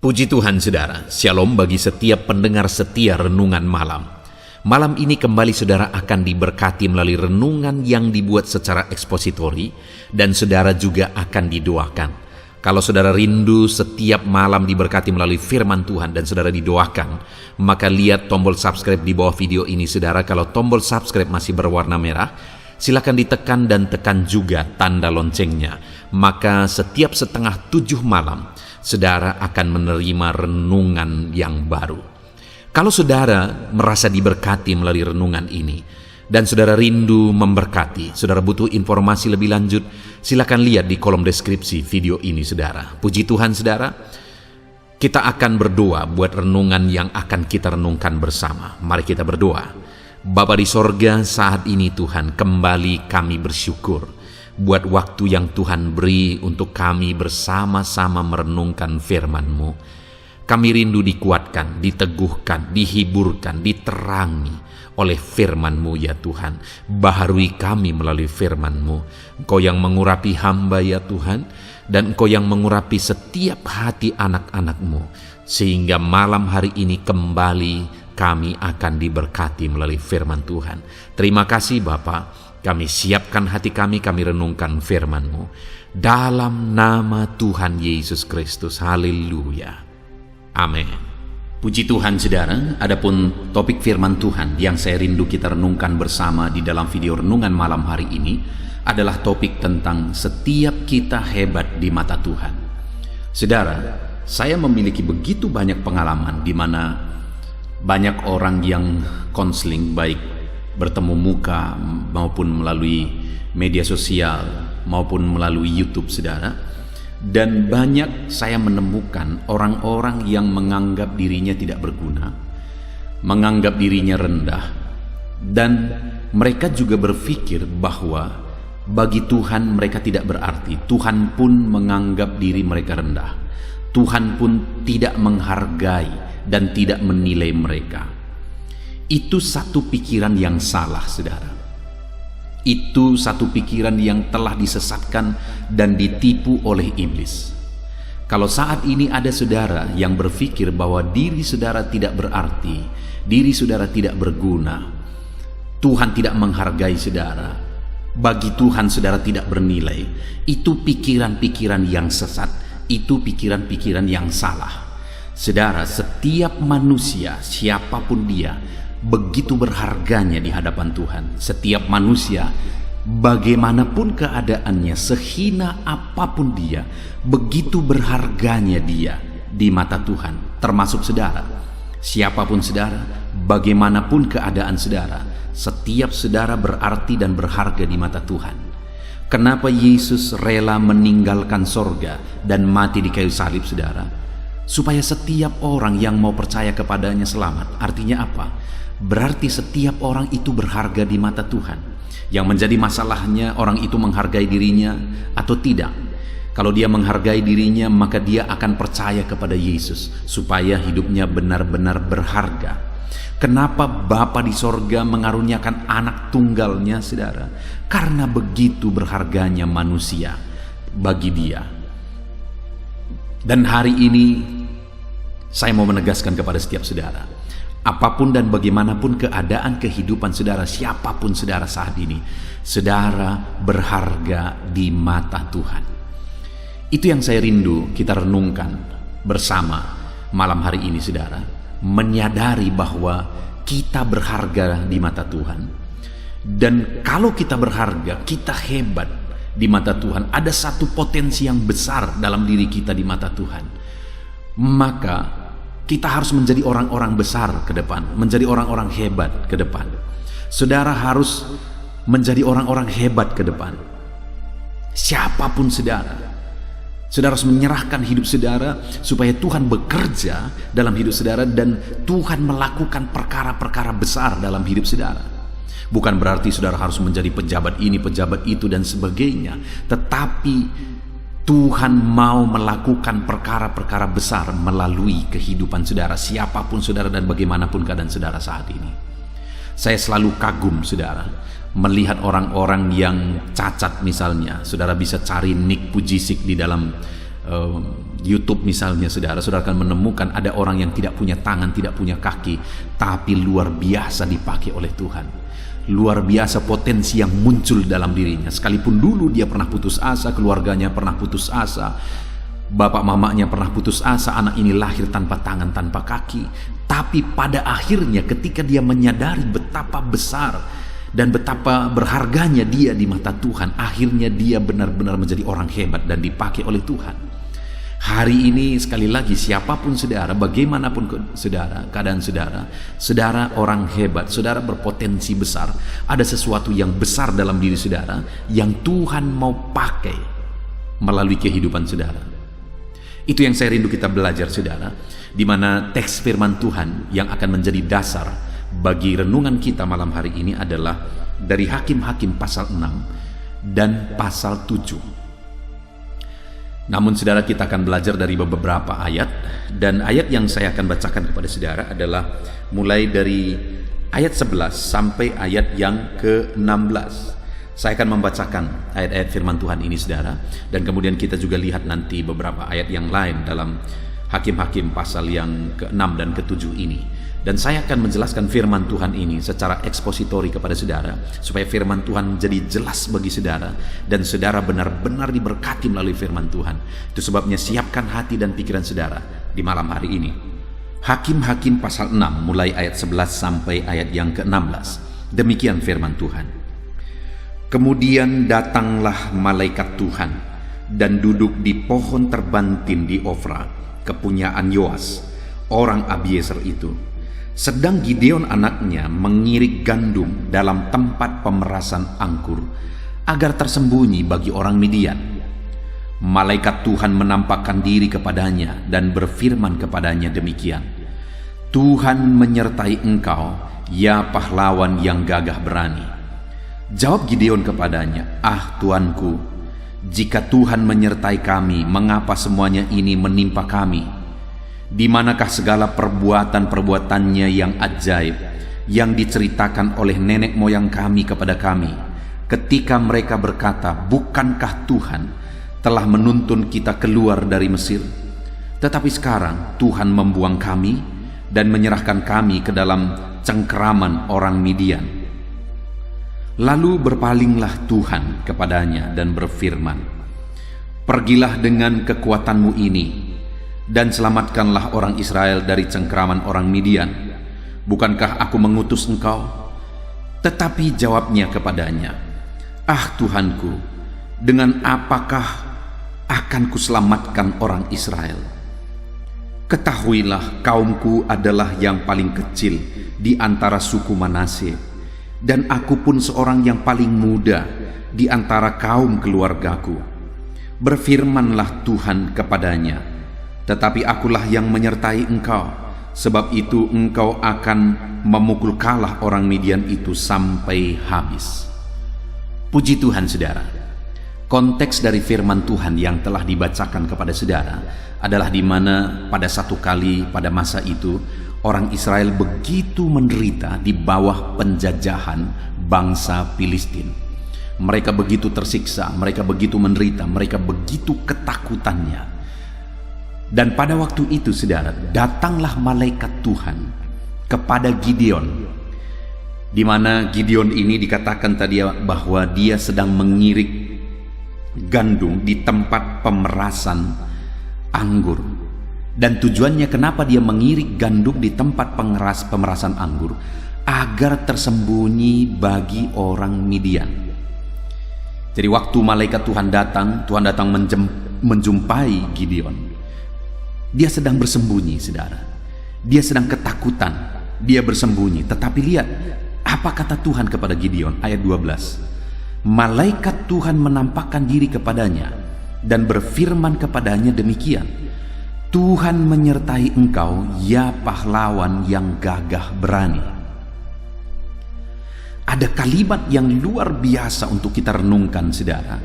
Puji Tuhan saudara, shalom bagi setiap pendengar setia renungan malam. Malam ini kembali saudara akan diberkati melalui renungan yang dibuat secara ekspositori dan saudara juga akan didoakan. Kalau saudara rindu setiap malam diberkati melalui firman Tuhan dan saudara didoakan, maka lihat tombol subscribe di bawah video ini saudara. Kalau tombol subscribe masih berwarna merah, silakan ditekan dan tekan juga tanda loncengnya. Maka setiap 6:30 malam, saudara akan menerima renungan yang baru. Kalau saudara merasa diberkati melalui renungan ini, dan saudara rindu memberkati, saudara butuh informasi lebih lanjut, silakan lihat di kolom deskripsi video ini saudara. Puji Tuhan saudara, kita akan berdoa buat renungan yang akan kita renungkan bersama. Mari kita berdoa. Bapa di sorga, saat ini Tuhan, kembali kami bersyukur buat waktu yang Tuhan beri untuk kami bersama-sama merenungkan firman-Mu. Kami rindu dikuatkan, diteguhkan, dihiburkan, diterangi oleh firman-Mu ya Tuhan. Baharui kami melalui firman-Mu. Engkau yang mengurapi hamba ya Tuhan, dan Engkau yang mengurapi setiap hati anak-anak-Mu, sehingga malam hari ini kembali kami akan diberkati melalui firman Tuhan. Terima kasih Bapa. Kami siapkan hati kami renungkan firman-Mu. Dalam nama Tuhan Yesus Kristus. Haleluya. Amin. Puji Tuhan saudara, adapun topik firman Tuhan yang saya rindu kita renungkan bersama di dalam video renungan malam hari ini adalah topik tentang setiap kita hebat di mata Tuhan. Saudara, saya memiliki begitu banyak pengalaman di mana banyak orang yang konseling, baik bertemu muka maupun melalui media sosial maupun melalui YouTube saudara, dan banyak saya menemukan orang-orang yang menganggap dirinya tidak berguna, menganggap dirinya rendah, dan mereka juga berpikir bahwa bagi Tuhan mereka tidak berarti. Tuhan pun menganggap diri mereka rendah. Tuhan pun tidak menghargai dan tidak menilai mereka. Itu satu pikiran yang salah saudara. Itu satu pikiran yang telah disesatkan dan ditipu oleh iblis. Kalau saat ini ada saudara yang berpikir bahwa diri saudara tidak berarti, diri saudara tidak berguna, Tuhan tidak menghargai saudara, bagi Tuhan saudara tidak bernilai, itu pikiran-pikiran yang sesat, itu pikiran-pikiran yang salah. Saudara, setiap manusia siapapun dia begitu berharganya di hadapan Tuhan. Setiap manusia bagaimanapun keadaannya, sehina apapun dia, begitu berharganya dia di mata Tuhan. Termasuk saudara, siapapun saudara, bagaimanapun keadaan saudara, setiap saudara berarti dan berharga di mata Tuhan. Kenapa Yesus rela meninggalkan sorga dan mati di kayu salib saudara? Supaya setiap orang yang mau percaya kepadanya selamat. Artinya apa? Berarti setiap orang itu berharga di mata Tuhan. Yang menjadi masalahnya orang itu menghargai dirinya atau tidak. Kalau dia menghargai dirinya, maka dia akan percaya kepada Yesus supaya hidupnya benar-benar berharga. Kenapa Bapa di sorga mengaruniakan anak tunggalnya saudara? Karena begitu berharganya manusia bagi dia. Dan hari ini saya mau menegaskan kepada setiap saudara, apapun dan bagaimanapun keadaan kehidupan saudara, siapapun saudara saat ini, saudara berharga di mata Tuhan. Itu yang saya rindu kita renungkan bersama malam hari ini saudara. Menyadari bahwa kita berharga di mata Tuhan. Dan kalau kita berharga, kita hebat di mata Tuhan, ada satu potensi yang besar dalam diri kita di mata Tuhan. Maka kita harus menjadi orang-orang besar ke depan, menjadi orang-orang hebat ke depan. Saudara harus menjadi orang-orang hebat ke depan. Siapapun saudara, saudara harus menyerahkan hidup saudara supaya Tuhan bekerja dalam hidup saudara dan Tuhan melakukan perkara-perkara besar dalam hidup saudara. Bukan berarti saudara harus menjadi pejabat ini, pejabat itu dan sebagainya, tetapi Tuhan mau melakukan perkara-perkara besar melalui kehidupan saudara, siapapun saudara dan bagaimanapun keadaan saudara saat ini. Saya selalu kagum saudara melihat orang-orang yang cacat misalnya. Saudara bisa cari Nick Pujisik di dalam YouTube misalnya, saudara akan menemukan ada orang yang tidak punya tangan, tidak punya kaki, tapi luar biasa dipakai oleh Tuhan. Luar biasa potensi yang muncul dalam dirinya. Sekalipun dulu dia pernah putus asa, keluarganya pernah putus asa, bapak mamanya pernah putus asa, anak ini lahir tanpa tangan, tanpa kaki. Tapi pada akhirnya ketika dia menyadari betapa besar dan betapa berharganya dia di mata Tuhan, akhirnya dia benar-benar menjadi orang hebat dan dipakai oleh Tuhan. Hari ini sekali lagi, siapapun saudara, bagaimanapun saudara, keadaan saudara, saudara orang hebat, saudara berpotensi besar. Ada sesuatu yang besar dalam diri saudara yang Tuhan mau pakai melalui kehidupan saudara. Itu yang saya rindu kita belajar, saudara, di mana teks firman Tuhan yang akan menjadi dasar bagi renungan kita malam hari ini adalah dari Hakim-Hakim pasal 6 dan pasal 7. Namun saudara, kita akan belajar dari beberapa ayat, dan ayat yang saya akan bacakan kepada saudara adalah mulai dari ayat 11 sampai ayat yang ke-16. Saya akan membacakan ayat-ayat firman Tuhan ini, saudara, dan kemudian kita juga lihat nanti beberapa ayat yang lain dalam Hakim-Hakim pasal yang ke-6 dan ke-7 ini. Dan saya akan menjelaskan firman Tuhan ini secara ekspositori kepada saudara, supaya firman Tuhan menjadi jelas bagi saudara, dan saudara benar-benar diberkati melalui firman Tuhan. Itu sebabnya siapkan hati dan pikiran saudara di malam hari ini. Hakim-Hakim pasal 6 mulai ayat 11 sampai ayat yang ke-16. Demikian firman Tuhan. Kemudian datanglah malaikat Tuhan dan duduk di pohon terbantin di Ofra, kepunyaan Yoas, orang Abiezer itu. Sedang Gideon anaknya mengirik gandum dalam tempat pemerasan anggur agar tersembunyi bagi orang Midian. Malaikat Tuhan menampakkan diri kepadanya dan berfirman kepadanya demikian, Tuhan menyertai engkau, ya pahlawan yang gagah berani. Jawab Gideon kepadanya, ah Tuanku, jika Tuhan menyertai kami, mengapa semuanya ini menimpa kami? Di manakah segala perbuatan-perbuatannya yang ajaib yang diceritakan oleh nenek moyang kami kepada kami, ketika mereka berkata, bukankah Tuhan telah menuntun kita keluar dari Mesir? Tetapi sekarang Tuhan membuang kami dan menyerahkan kami ke dalam cengkeraman orang Midian. Lalu berpalinglah Tuhan kepadanya dan berfirman, pergilah dengan kekuatanmu ini dan selamatkanlah orang Israel dari cengkeraman orang Midian. Bukankah aku mengutus engkau? Tetapi jawabnya kepadanya, ah Tuhanku, dengan apakah akan kuselamatkan orang Israel? Ketahuilah, kaumku adalah yang paling kecil di antara suku Manasye, dan aku pun seorang yang paling muda di antara kaum keluargaku. Berfirmanlah Tuhan kepadanya, tetapi akulah yang menyertai engkau, sebab itu engkau akan memukul kalah orang Midian itu sampai habis. Puji Tuhan, saudara. Konteks dari firman Tuhan yang telah dibacakan kepada saudara adalah di mana pada satu kali pada masa itu orang Israel begitu menderita di bawah penjajahan bangsa Filistin. Mereka begitu tersiksa, mereka begitu menderita, mereka begitu ketakutannya. Dan pada waktu itu, saudara, datanglah malaikat Tuhan kepada Gideon, di mana Gideon ini dikatakan tadi bahwa dia sedang mengirik gandum di tempat pemerasan anggur. Dan tujuannya kenapa dia mengirik gandum di tempat pemerasan anggur? Agar tersembunyi bagi orang Midian. Jadi waktu malaikat Tuhan datang menjumpai Gideon, dia sedang bersembunyi, saudara. Dia sedang ketakutan, dia bersembunyi. Tetapi lihat, apa kata Tuhan kepada Gideon? Ayat 12. Malaikat Tuhan menampakkan diri kepadanya dan berfirman kepadanya demikian, Tuhan menyertai engkau, ya pahlawan yang gagah berani. Ada kalimat yang luar biasa untuk kita renungkan, saudara,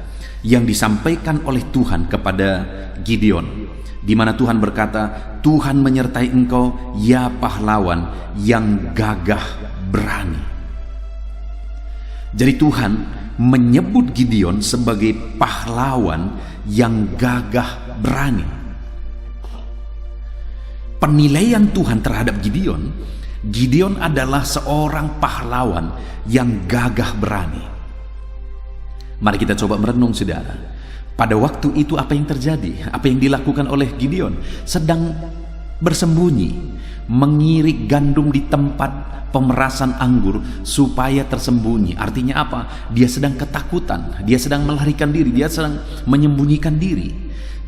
yang disampaikan oleh Tuhan kepada Gideon, di mana Tuhan berkata, Tuhan menyertai engkau, ya pahlawan yang gagah berani. Jadi Tuhan menyebut Gideon sebagai pahlawan yang gagah berani. penilaian Tuhan terhadap Gideon, Gideon adalah seorang pahlawan yang gagah berani. Mari kita coba merenung, saudara. Pada waktu itu apa yang terjadi? Apa yang dilakukan oleh Gideon? Sedang bersembunyi, mengirik gandum di tempat pemerasan anggur supaya tersembunyi. Artinya apa? Dia sedang ketakutan, dia sedang melarikan diri, dia sedang menyembunyikan diri.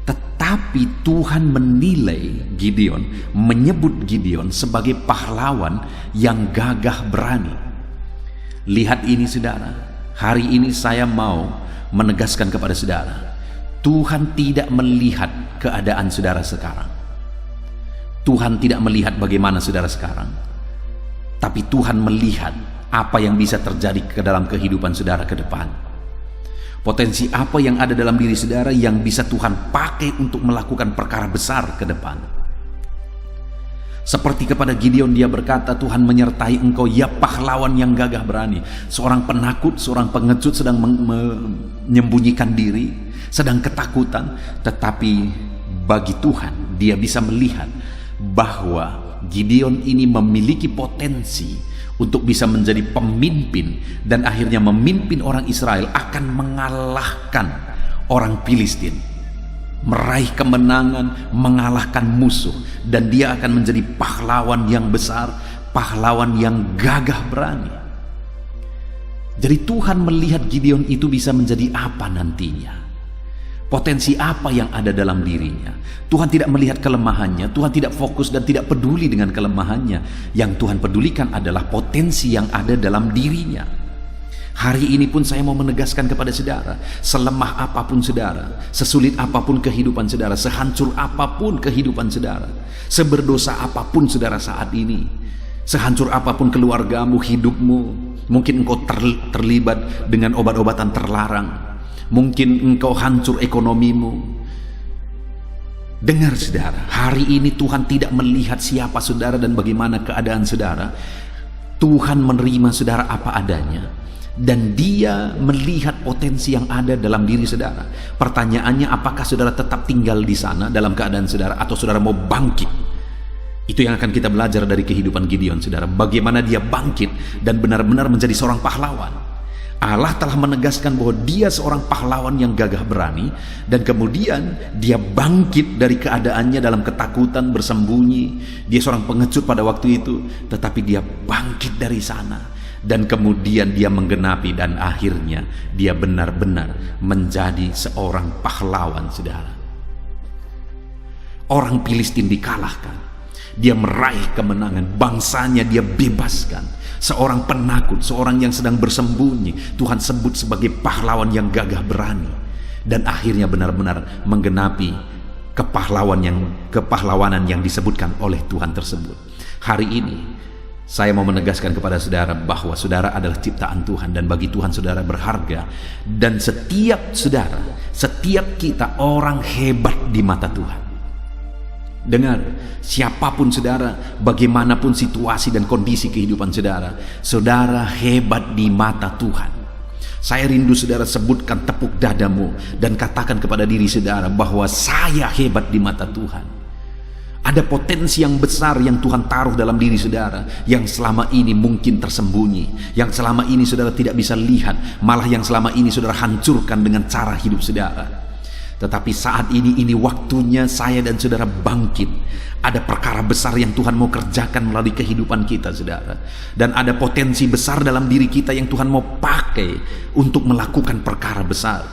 Tetapi Tuhan menilai Gideon, menyebut Gideon sebagai pahlawan yang gagah berani. Lihat ini, saudara. Hari ini saya mau menegaskan kepada saudara, Tuhan tidak melihat keadaan saudara sekarang. Tuhan tidak melihat bagaimana saudara sekarang, tapi Tuhan melihat apa yang bisa terjadi ke dalam kehidupan saudara ke depan. Potensi apa yang ada dalam diri saudara yang bisa Tuhan pakai untuk melakukan perkara besar ke depan. Seperti kepada Gideon, dia berkata, Tuhan menyertai engkau ya pahlawan yang gagah berani. Seorang penakut, seorang pengecut sedang menyembunyikan diri, sedang ketakutan. Tetapi bagi Tuhan, dia bisa melihat bahwa Gideon ini memiliki potensi untuk bisa menjadi pemimpin dan akhirnya memimpin orang Israel akan mengalahkan orang Filistin, meraih kemenangan, mengalahkan musuh, dan dia akan menjadi pahlawan yang besar, pahlawan yang gagah berani. Jadi Tuhan melihat Gideon itu bisa menjadi apa nantinya, potensi apa yang ada dalam dirinya. Tuhan tidak melihat kelemahannya, Tuhan tidak fokus dan tidak peduli dengan kelemahannya. Yang Tuhan pedulikan adalah potensi yang ada dalam dirinya. Hari ini pun saya mau menegaskan kepada saudara, selemah apapun saudara, sesulit apapun kehidupan saudara, sehancur apapun kehidupan saudara, seberdosa apapun saudara saat ini, sehancur apapun keluargamu, hidupmu, mungkin engkau terlibat dengan obat-obatan terlarang, mungkin engkau hancur ekonomimu. Dengar saudara, hari ini Tuhan tidak melihat siapa saudara dan bagaimana keadaan saudara. Tuhan menerima saudara apa adanya, dan dia melihat potensi yang ada dalam diri saudara. Pertanyaannya, apakah saudara tetap tinggal di sana dalam keadaan saudara, atau saudara mau bangkit? Itu yang akan kita belajar dari kehidupan Gideon, saudara. Bagaimana dia bangkit dan benar-benar menjadi seorang pahlawan. Allah telah menegaskan bahwa dia seorang pahlawan yang gagah berani, dan kemudian dia bangkit dari keadaannya dalam ketakutan, bersembunyi. Dia seorang pengecut pada waktu itu, tetapi dia bangkit dari sana, dan kemudian dia menggenapi, dan akhirnya dia benar-benar menjadi seorang pahlawan, saudara. Orang Filistin dikalahkan, dia meraih kemenangan, bangsanya dia bebaskan. Seorang penakut, seorang yang sedang bersembunyi, Tuhan sebut sebagai pahlawan yang gagah berani, dan akhirnya benar-benar menggenapi kepahlawanan yang disebutkan oleh Tuhan tersebut. Hari ini saya mau menegaskan kepada saudara bahwa saudara adalah ciptaan Tuhan, dan bagi Tuhan saudara berharga, dan setiap saudara, setiap kita orang hebat di mata Tuhan. Dengar, siapapun saudara, bagaimanapun situasi dan kondisi kehidupan saudara, saudara hebat di mata Tuhan. Saya rindu saudara sebutkan, tepuk dadamu dan katakan kepada diri saudara bahwa saya hebat di mata Tuhan. Ada potensi yang besar yang Tuhan taruh dalam diri saudara, yang selama ini mungkin tersembunyi, yang selama ini saudara tidak bisa lihat, malah yang selama ini saudara hancurkan dengan cara hidup saudara. Tetapi saat ini waktunya saya dan saudara bangkit. Ada perkara besar yang Tuhan mau kerjakan melalui kehidupan kita, saudara. Dan ada potensi besar dalam diri kita yang Tuhan mau pakai untuk melakukan perkara besar.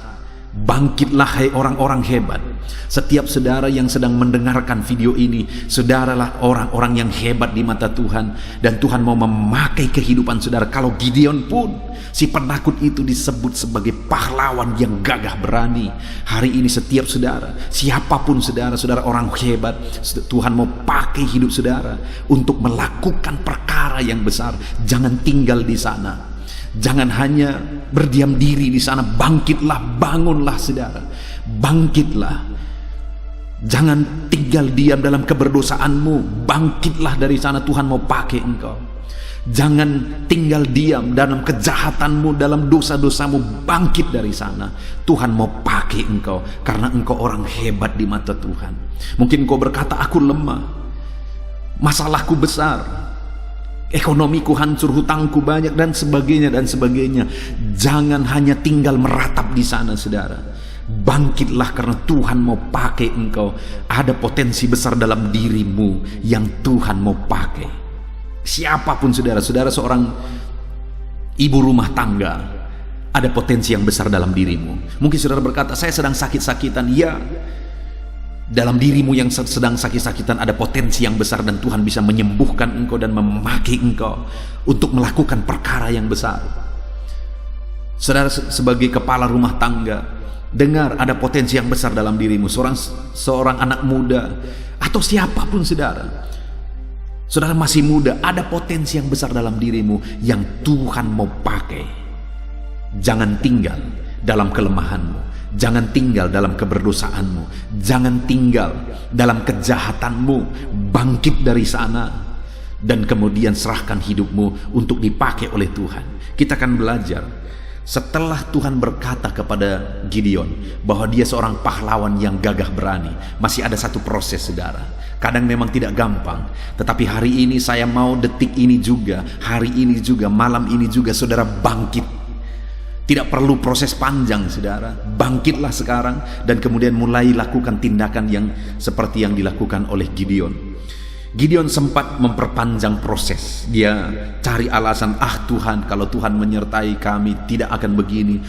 Bangkitlah hai orang-orang hebat. Setiap saudara yang sedang mendengarkan video ini, saudaralah orang-orang yang hebat di mata Tuhan, dan Tuhan mau memakai kehidupan saudara. Kalau Gideon pun, si penakut itu, disebut sebagai pahlawan yang gagah berani. Hari ini setiap saudara, siapapun saudara, saudara orang hebat, Tuhan mau pakai hidup saudara untuk melakukan perkara yang besar. Jangan tinggal di sana. Jangan hanya berdiam diri di sana. Bangkitlah, bangunlah saudara. Bangkitlah. Jangan tinggal diam dalam keberdosaanmu. Bangkitlah dari sana, Tuhan mau pakai engkau. Jangan tinggal diam dalam kejahatanmu, dalam dosa-dosamu. Bangkit dari sana, Tuhan mau pakai engkau, karena engkau orang hebat di mata Tuhan. Mungkin engkau berkata, aku lemah. masalahku besar, ekonomiku hancur, hutangku banyak, dan sebagainya dan sebagainya. Jangan hanya tinggal meratap di sana, saudara. Bangkitlah, karena Tuhan mau pakai engkau. Ada potensi besar dalam dirimu yang Tuhan mau pakai. Siapapun saudara, saudara seorang ibu rumah tangga, ada potensi yang besar dalam dirimu. Mungkin saudara berkata, saya sedang sakit-sakitan. Ya, dalam dirimu yang sedang sakit-sakitan ada potensi yang besar, dan Tuhan bisa menyembuhkan engkau dan memakai engkau untuk melakukan perkara yang besar. Saudara sebagai kepala rumah tangga, dengar, ada potensi yang besar dalam dirimu. Seorang anak muda atau siapapun saudara masih muda, ada potensi yang besar dalam dirimu yang Tuhan mau pakai. Jangan tinggal dalam kelemahanmu, jangan tinggal dalam keberdosaanmu, jangan tinggal dalam kejahatanmu. Bangkit dari sana dan kemudian serahkan hidupmu untuk dipakai oleh Tuhan. Kita akan belajar setelah Tuhan berkata kepada Gideon bahwa dia seorang pahlawan yang gagah berani. Masih ada satu proses, saudara. Kadang memang tidak gampang, tetapi hari ini saya mau, detik ini juga, hari ini juga, malam ini juga, saudara bangkit. Tidak perlu proses panjang, saudara. Bangkitlah sekarang dan kemudian mulai lakukan tindakan yang seperti yang dilakukan oleh Gideon. Gideon sempat memperpanjang proses. Dia cari alasan, Tuhan, kalau Tuhan menyertai kami tidak akan begini.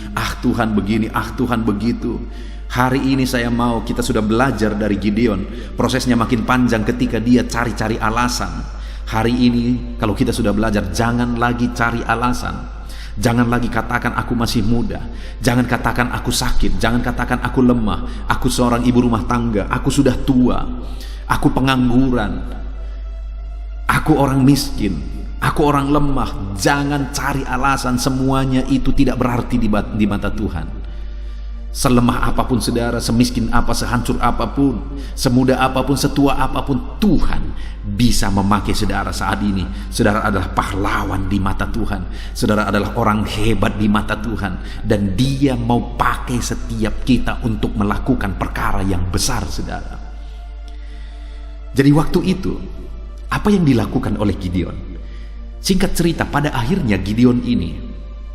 Tuhan begini, Tuhan begitu. Hari ini saya mau, kita sudah belajar dari Gideon. Prosesnya makin panjang ketika dia cari-cari alasan. Hari ini kalau kita sudah belajar, jangan lagi cari alasan. Jangan lagi katakan aku masih muda. Jangan katakan aku sakit. Jangan katakan aku lemah. Aku seorang ibu rumah tangga. Aku sudah tua. Aku pengangguran. Aku orang miskin. Aku orang lemah. Jangan cari alasan. Semuanya itu tidak berarti di mata Tuhan. Selemah apapun saudara, semiskin apa, sehancur apapun, semuda apapun, setua apapun, Tuhan bisa memakai saudara saat ini. Saudara adalah pahlawan di mata Tuhan. Saudara adalah orang hebat di mata Tuhan. Dan Dia mau pakai setiap kita untuk melakukan perkara yang besar, saudara. Jadi waktu itu, apa yang dilakukan oleh Gideon? Singkat cerita, pada akhirnya Gideon ini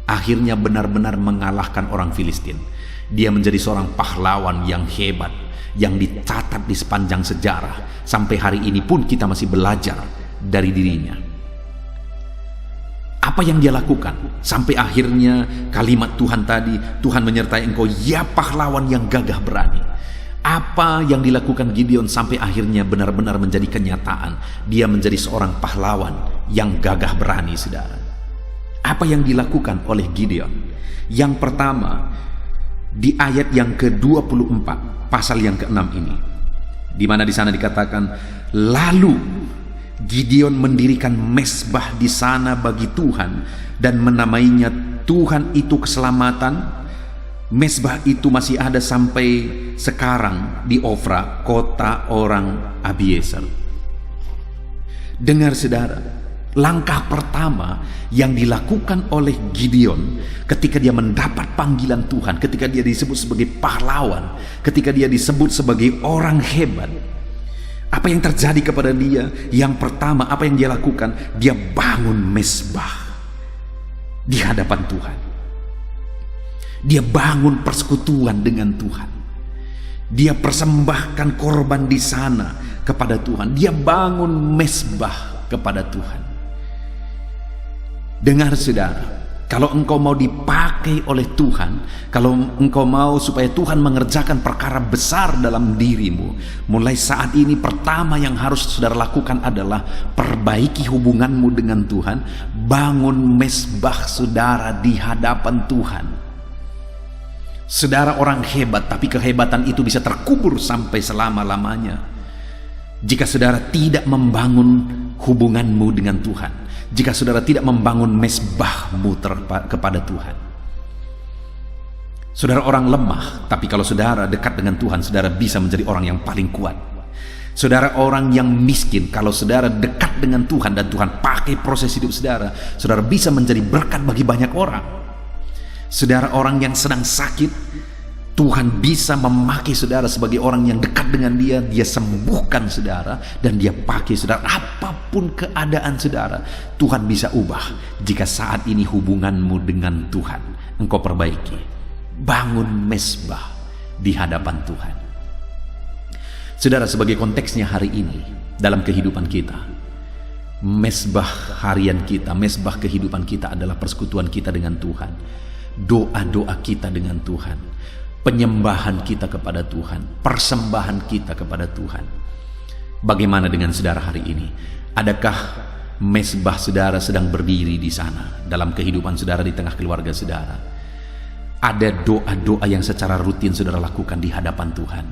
akhirnya benar-benar mengalahkan orang Filistin. Dia menjadi seorang pahlawan yang hebat, yang dicatat di sepanjang sejarah. Sampai hari ini pun kita masih belajar dari dirinya. Apa yang dia lakukan? Sampai akhirnya kalimat Tuhan tadi, Tuhan menyertai engkau, ya pahlawan yang gagah berani. Apa yang dilakukan Gideon sampai akhirnya benar-benar menjadi kenyataan. Dia menjadi seorang pahlawan yang gagah berani, saudara. Apa yang dilakukan oleh Gideon? Yang pertama, di ayat yang ke-24, pasal yang ke-6 ini, di mana di sana dikatakan, lalu Gideon mendirikan mezbah di sana bagi Tuhan dan menamainya Tuhan itu keselamatan. Mezbah itu masih ada sampai sekarang di Ofra, kota orang Abiezer. Dengar saudara, langkah pertama yang dilakukan oleh Gideon ketika dia mendapat panggilan Tuhan, ketika dia disebut sebagai pahlawan, ketika dia disebut sebagai orang hebat, apa yang terjadi kepada dia? Yang pertama, apa yang dia lakukan? Dia bangun mezbah di hadapan Tuhan. Dia bangun persekutuan dengan Tuhan. Dia persembahkan korban di sana kepada Tuhan. Dia bangun mezbah kepada Tuhan. Dengar saudara, kalau engkau mau dipakai oleh Tuhan, kalau engkau mau supaya Tuhan mengerjakan perkara besar dalam dirimu, mulai saat ini pertama yang harus saudara lakukan adalah perbaiki hubunganmu dengan Tuhan. Bangun mezbah saudara di hadapan Tuhan. Saudara orang hebat, tapi kehebatan itu bisa terkubur sampai selama-lamanya jika saudara tidak membangun hubunganmu dengan Tuhan, jika saudara tidak membangun mezbahmu kepada Tuhan. Saudara orang lemah, tapi kalau saudara dekat dengan Tuhan, saudara bisa menjadi orang yang paling kuat. Saudara orang yang miskin, kalau saudara dekat dengan Tuhan dan Tuhan pakai proses hidup saudara, saudara bisa menjadi berkat bagi banyak orang. Saudara orang yang sedang sakit, Tuhan bisa memakai saudara sebagai orang yang dekat dengan dia. Dia sembuhkan saudara, dan dia pakai saudara. Apapun keadaan saudara, Tuhan bisa ubah jika saat ini hubunganmu dengan Tuhan engkau perbaiki. Bangun mesbah di hadapan Tuhan. Saudara, sebagai konteksnya hari ini dalam kehidupan kita, mesbah harian kita, mesbah kehidupan kita adalah persekutuan kita dengan Tuhan. Doa-doa kita dengan Tuhan, penyembahan kita kepada Tuhan, persembahan kita kepada Tuhan. Bagaimana dengan saudara hari ini? Adakah mesbah saudara sedang berdiri di sana dalam kehidupan saudara, di tengah keluarga saudara? Ada doa-doa yang secara rutin saudara lakukan di hadapan Tuhan.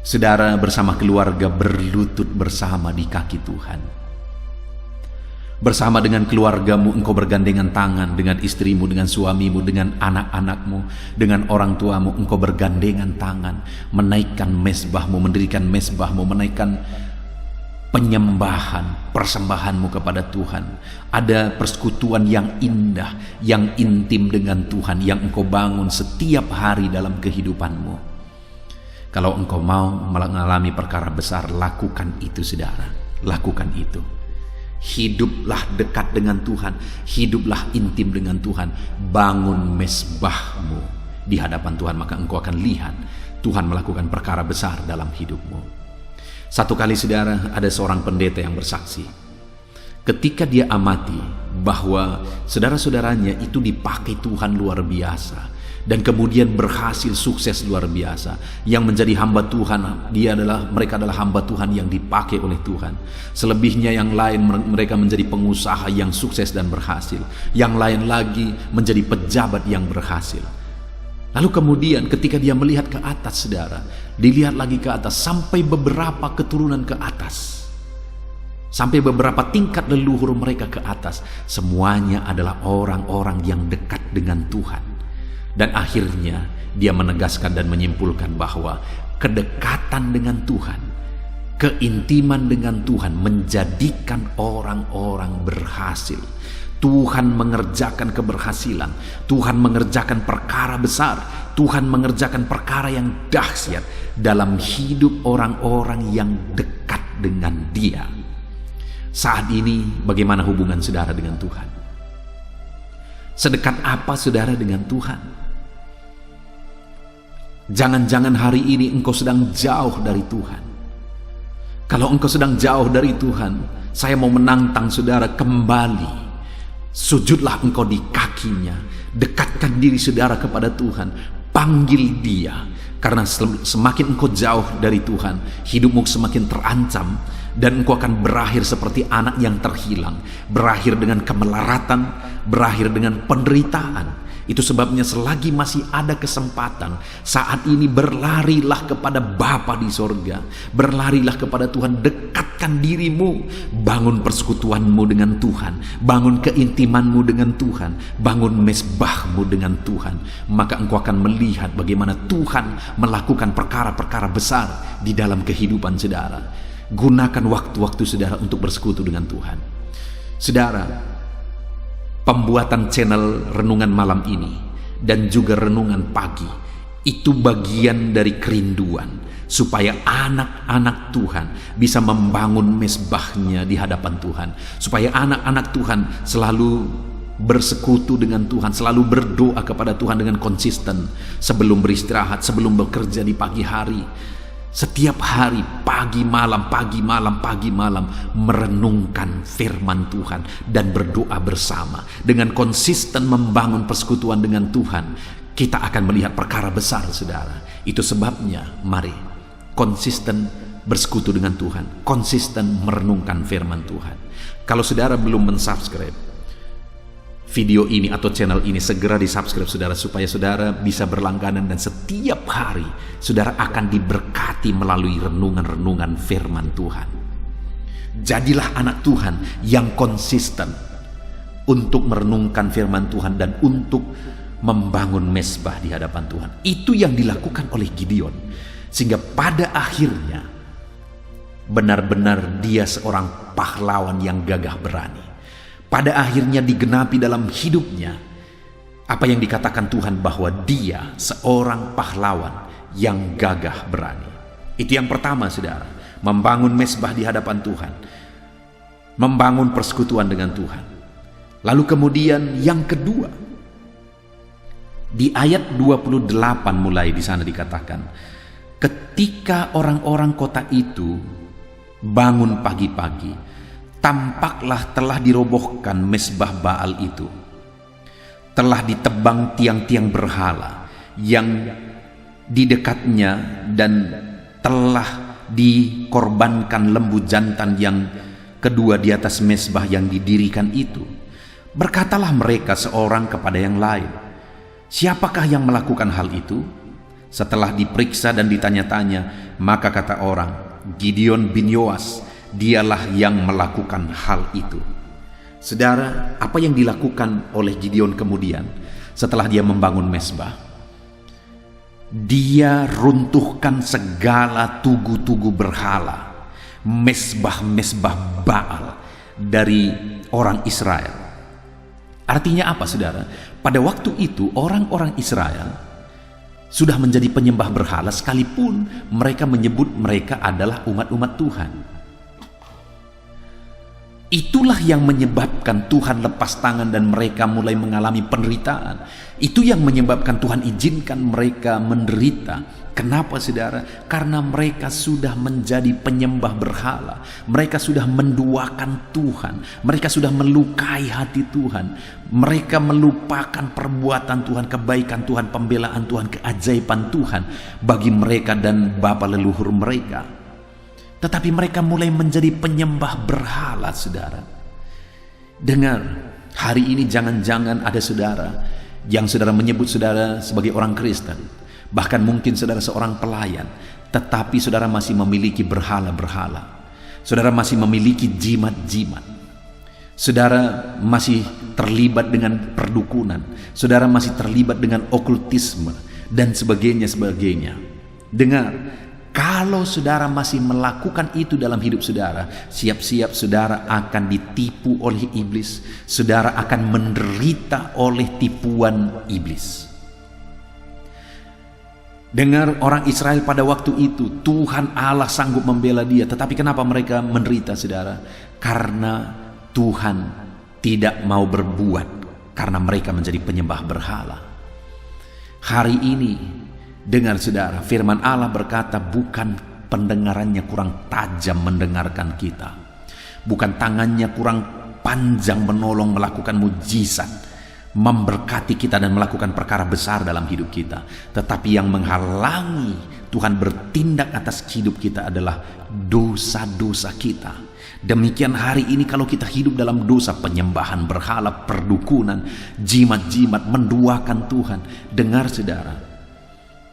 Saudara bersama keluarga berlutut bersama di kaki Tuhan. Bersama dengan keluargamu engkau bergandengan tangan, dengan istrimu, dengan suamimu, dengan anak-anakmu, dengan orang tuamu engkau bergandengan tangan, menaikkan mesbahmu, mendirikan mesbahmu, menaikkan penyembahan, persembahanmu kepada Tuhan. Ada persekutuan yang indah, yang intim dengan Tuhan, yang engkau bangun setiap hari dalam kehidupanmu. Kalau engkau mau mengalami perkara besar, lakukan itu saudara, lakukan itu. Hiduplah dekat dengan Tuhan, hiduplah intim dengan Tuhan, bangun mesbahmu di hadapan Tuhan, maka engkau akan lihat Tuhan melakukan perkara besar dalam hidupmu. Satu kali saudara, ada seorang pendeta yang bersaksi, ketika dia amati bahwa saudara-saudaranya itu dipakai Tuhan luar biasa, dan kemudian berhasil sukses luar biasa. Yang menjadi hamba Tuhan, mereka adalah hamba Tuhan yang dipakai oleh Tuhan. Selebihnya yang lain, mereka menjadi pengusaha yang sukses dan berhasil. Yang lain lagi menjadi pejabat yang berhasil. Lalu kemudian ketika dia melihat ke atas saudara, dilihat lagi ke atas sampai beberapa keturunan ke atas, sampai beberapa tingkat leluhur mereka ke atas, semuanya adalah orang-orang yang dekat dengan Tuhan. Dan akhirnya dia menegaskan dan menyimpulkan bahwa kedekatan dengan Tuhan, keintiman dengan Tuhan menjadikan orang-orang berhasil. Tuhan mengerjakan keberhasilan, Tuhan mengerjakan perkara besar, Tuhan mengerjakan perkara yang dahsyat dalam hidup orang-orang yang dekat dengan Dia. Saat ini bagaimana hubungan saudara dengan Tuhan? Sedekat apa saudara dengan Tuhan? Jangan-jangan hari ini engkau sedang jauh dari Tuhan. Kalau engkau sedang jauh dari Tuhan, saya mau menantang saudara kembali. Sujudlah engkau di kakinya, dekatkan diri saudara kepada Tuhan, panggil Dia. Karena semakin engkau jauh dari Tuhan, hidupmu semakin terancam, dan engkau akan berakhir seperti anak yang terhilang, berakhir dengan kemelaratan, berakhir dengan penderitaan. Itu sebabnya selagi masih ada kesempatan, saat ini berlarilah kepada Bapa di sorga, berlarilah kepada Tuhan, dekatkan dirimu, bangun persekutuanmu dengan Tuhan, bangun keintimanmu dengan Tuhan, bangun mesbahmu dengan Tuhan. Maka engkau akan melihat bagaimana Tuhan melakukan perkara-perkara besar di dalam kehidupan saudara. Gunakan waktu-waktu saudara untuk bersekutu dengan Tuhan. Saudara, pembuatan channel renungan malam ini dan juga renungan pagi itu bagian dari kerinduan supaya anak-anak Tuhan bisa membangun mesbahnya di hadapan Tuhan, supaya anak-anak Tuhan selalu bersekutu dengan Tuhan, selalu berdoa kepada Tuhan dengan konsisten sebelum beristirahat, sebelum bekerja di pagi hari. Setiap hari, pagi malam merenungkan firman Tuhan dan berdoa bersama. Dengan konsisten membangun persekutuan dengan Tuhan, kita akan melihat perkara besar saudara. Itu sebabnya mari konsisten bersekutu dengan Tuhan, konsisten merenungkan firman Tuhan. Kalau saudara belum mensubscribe video ini atau channel ini, segera di subscribe saudara, supaya saudara bisa berlangganan dan setiap hari saudara akan diberkati melalui renungan-renungan firman Tuhan. Jadilah anak Tuhan yang konsisten untuk merenungkan firman Tuhan dan untuk membangun mesbah di hadapan Tuhan. Itu yang dilakukan oleh Gideon, sehingga pada akhirnya benar-benar dia seorang pahlawan yang gagah berani. Pada akhirnya digenapi dalam hidupnya Apa yang dikatakan Tuhan bahwa dia seorang pahlawan yang gagah berani. Itu yang pertama, saudara. Membangun mesbah di hadapan Tuhan. Membangun persekutuan dengan Tuhan. Lalu kemudian yang kedua, di ayat 28 mulai di sana dikatakan, ketika orang-orang kota itu bangun pagi-pagi, tampaklah telah dirobohkan mesbah Baal itu. Telah ditebang tiang-tiang berhala yang di dekatnya dan telah dikorbankan lembu jantan yang kedua di atas mesbah yang didirikan itu. Berkatalah mereka seorang kepada yang lain, siapakah yang melakukan hal itu? Setelah diperiksa dan ditanya-tanya, maka kata orang, Gideon bin Yoas, dialah yang melakukan hal itu. Saudara, apa yang dilakukan oleh Gideon kemudian setelah dia membangun mesbah? Dia runtuhkan segala tugu-tugu berhala, mesbah-mesbah Baal dari orang Israel. Artinya apa, saudara? Pada waktu itu orang-orang Israel sudah menjadi penyembah berhala sekalipun mereka menyebut mereka adalah umat-umat Tuhan. Itulah yang menyebabkan Tuhan lepas tangan dan mereka mulai mengalami penderitaan. Itu yang menyebabkan Tuhan izinkan mereka menderita. Kenapa, saudara? Karena mereka sudah menjadi penyembah berhala. Mereka sudah menduakan Tuhan. Mereka sudah melukai hati Tuhan. Mereka melupakan perbuatan Tuhan, kebaikan Tuhan, pembelaan Tuhan, keajaiban Tuhan bagi mereka dan bapa leluhur mereka. Tetapi mereka mulai menjadi penyembah berhala, saudara. Dengar, hari ini jangan-jangan ada saudara yang saudara menyebut saudara sebagai orang Kristen. Bahkan mungkin saudara seorang pelayan, tetapi saudara masih memiliki berhala-berhala. Saudara masih memiliki jimat-jimat. Saudara masih terlibat dengan perdukunan. Saudara masih terlibat dengan okultisme dan sebagainya. Dengar, kalau saudara masih melakukan itu dalam hidup saudara, siap-siap saudara akan ditipu oleh iblis. Saudara akan menderita oleh tipuan iblis. Dengar, orang Israel pada waktu itu, Tuhan Allah sanggup membela dia. Tetapi kenapa mereka menderita, saudara? Karena Tuhan tidak mau berbuat, karena mereka menjadi penyembah berhala. Hari ini, dengar saudara, firman Allah berkata, bukan pendengarannya kurang tajam mendengarkan kita. Bukan tangannya kurang panjang menolong melakukan mujizat, memberkati kita dan melakukan perkara besar dalam hidup kita. Tetapi yang menghalangi Tuhan bertindak atas hidup kita adalah dosa-dosa kita. Demikian hari ini kalau kita hidup dalam dosa, penyembahan berhala, perdukunan, jimat-jimat, menduakan Tuhan. Dengar saudara,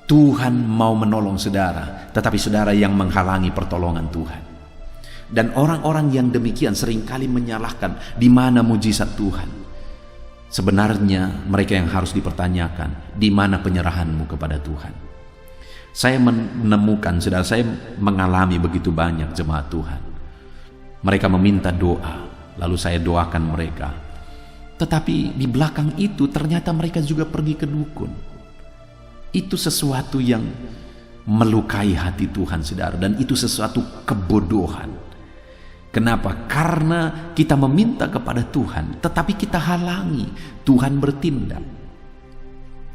Tuhan mau menolong saudara, tetapi saudara yang menghalangi pertolongan Tuhan. Dan orang-orang yang demikian seringkali menyalahkan di mana mujizat Tuhan. Sebenarnya mereka yang harus dipertanyakan, di mana penyerahanmu kepada Tuhan? Saya menemukan, saudara, saya mengalami begitu banyak jemaat Tuhan. Mereka meminta doa, lalu saya doakan mereka. Tetapi di belakang itu ternyata mereka juga pergi ke dukun. Itu sesuatu yang melukai hati Tuhan, saudara, dan itu sesuatu kebodohan. Kenapa? Karena kita meminta kepada Tuhan, tetapi kita halangi Tuhan bertindak.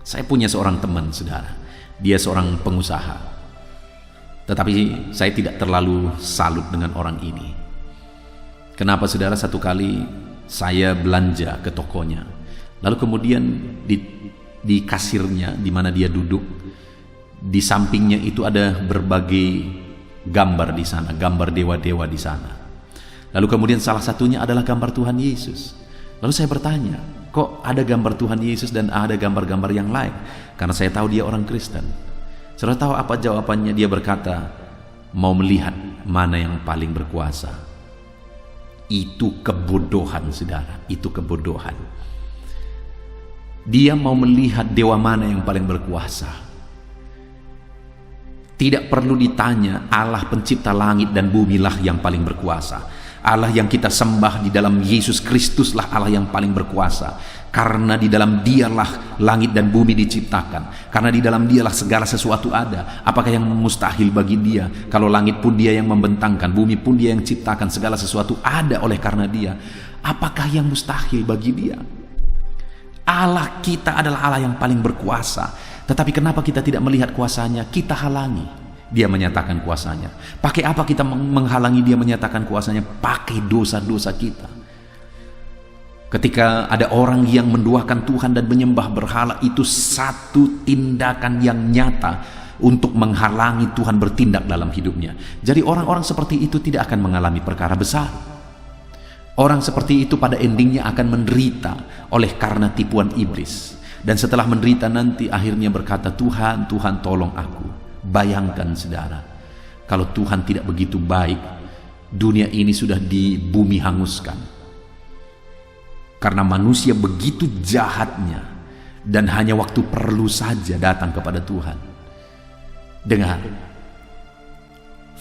Saya punya seorang teman, saudara. Dia seorang pengusaha. Tetapi saya tidak terlalu salut dengan orang ini. Kenapa, saudara? Satu kali saya belanja ke tokonya. Lalu kemudian di kasirnya, di mana dia duduk, di sampingnya itu ada berbagai gambar di sana, gambar dewa-dewa di sana. Lalu kemudian salah satunya adalah gambar Tuhan Yesus. Lalu saya bertanya, kok ada gambar Tuhan Yesus dan ada gambar-gambar yang lain? Karena saya tahu dia orang Kristen. Saudara tahu apa jawabannya? Dia berkata, mau melihat mana yang paling berkuasa. Itu kebodohan, saudara. Itu kebodohan. Dia mau melihat dewa mana yang paling berkuasa. Tidak perlu ditanya, Allah pencipta langit dan bumi lah yang paling berkuasa. Allah yang kita sembah di dalam Yesus Kristuslah Allah yang paling berkuasa. Karena di dalam Dialah langit dan bumi diciptakan. Karena di dalam Dialah segala sesuatu ada. Apakah yang mustahil bagi Dia? Kalau langit pun Dia yang membentangkan, bumi pun Dia yang ciptakan, segala sesuatu ada oleh karena Dia. Apakah yang mustahil bagi Dia? Allah kita adalah Allah yang paling berkuasa. Tetapi kenapa kita tidak melihat kuasanya? Kita halangi Dia menyatakan kuasanya. Pakai apa kita menghalangi Dia menyatakan kuasanya? Pakai dosa-dosa kita. Ketika ada orang yang menduakan Tuhan dan menyembah berhala, itu satu tindakan yang nyata untuk menghalangi Tuhan bertindak dalam hidupnya. Jadi orang-orang seperti itu tidak akan mengalami perkara besar. Orang seperti itu pada endingnya akan menderita oleh karena tipuan iblis. Dan setelah menderita nanti akhirnya berkata, Tuhan, Tuhan tolong aku. Bayangkan saudara, kalau Tuhan tidak begitu baik, dunia ini sudah di bumi hanguskan. Karena manusia begitu jahatnya, dan hanya waktu perlu saja datang kepada Tuhan. Dengar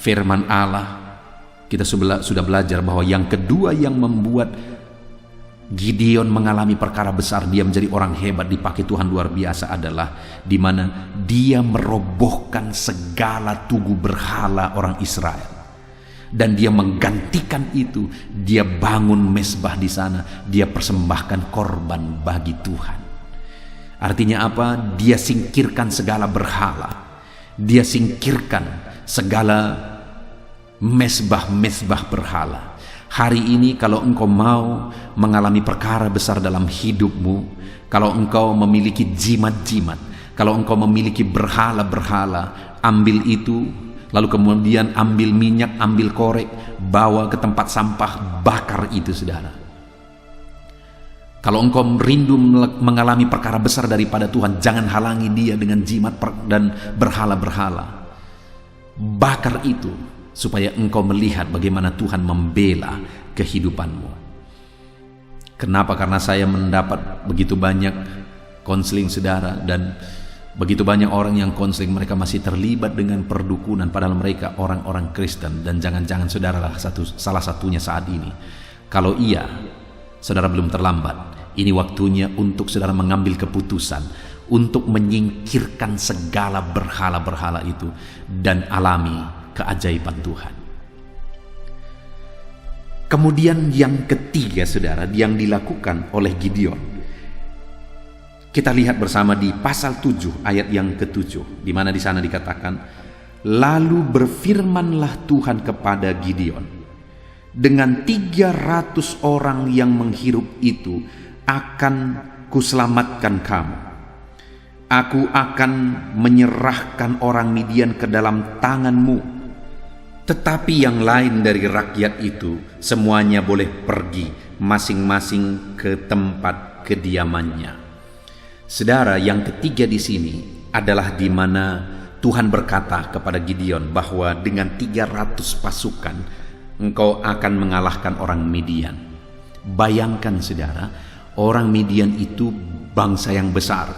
firman Allah, kita sudah belajar bahwa yang kedua yang membuat Gideon mengalami perkara besar, dia menjadi orang hebat, dipakai Tuhan luar biasa, adalah di mana dia merobohkan segala tugu berhala orang Israel. Dan dia menggantikan itu, dia bangun mezbah di sana, dia persembahkan korban bagi Tuhan. Artinya apa? Dia singkirkan segala berhala, dia singkirkan segala mezbah-mezbah berhala. Hari ini kalau engkau mau mengalami perkara besar dalam hidupmu, kalau engkau memiliki jimat-jimat, kalau engkau memiliki berhala-berhala, ambil itu. Lalu kemudian ambil minyak, ambil korek, bawa ke tempat sampah, bakar itu saudara. Kalau engkau rindu mengalami perkara besar daripada Tuhan, jangan halangi Dia dengan jimat dan berhala-berhala. Bakar itu supaya engkau melihat bagaimana Tuhan membela kehidupanmu. Kenapa? Karena saya mendapat begitu banyak konseling saudara, dan begitu banyak orang yang konseling, mereka masih terlibat dengan perdukunan, padahal mereka orang-orang Kristen. Dan jangan-jangan saudaralah salah satunya saat ini. Kalau iya, saudara belum terlambat. Ini waktunya untuk saudara mengambil keputusan untuk menyingkirkan segala berhala-berhala itu dan alami keajaiban Tuhan. Kemudian yang ketiga saudara, yang dilakukan oleh Gideon, kita lihat bersama di pasal 7 ayat yang ke-7, di mana di sana dikatakan, lalu berfirmanlah Tuhan kepada Gideon, dengan 300 orang yang menghirup itu akan kuselamatkan kamu. Aku akan menyerahkan orang Midian ke dalam tanganmu. Tetapi yang lain dari rakyat itu semuanya boleh pergi masing-masing ke tempat kediamannya. Saudara, yang ketiga di sini adalah di mana Tuhan berkata kepada Gideon bahwa dengan 300 pasukan engkau akan mengalahkan orang Midian. Bayangkan saudara, orang Midian itu bangsa yang besar,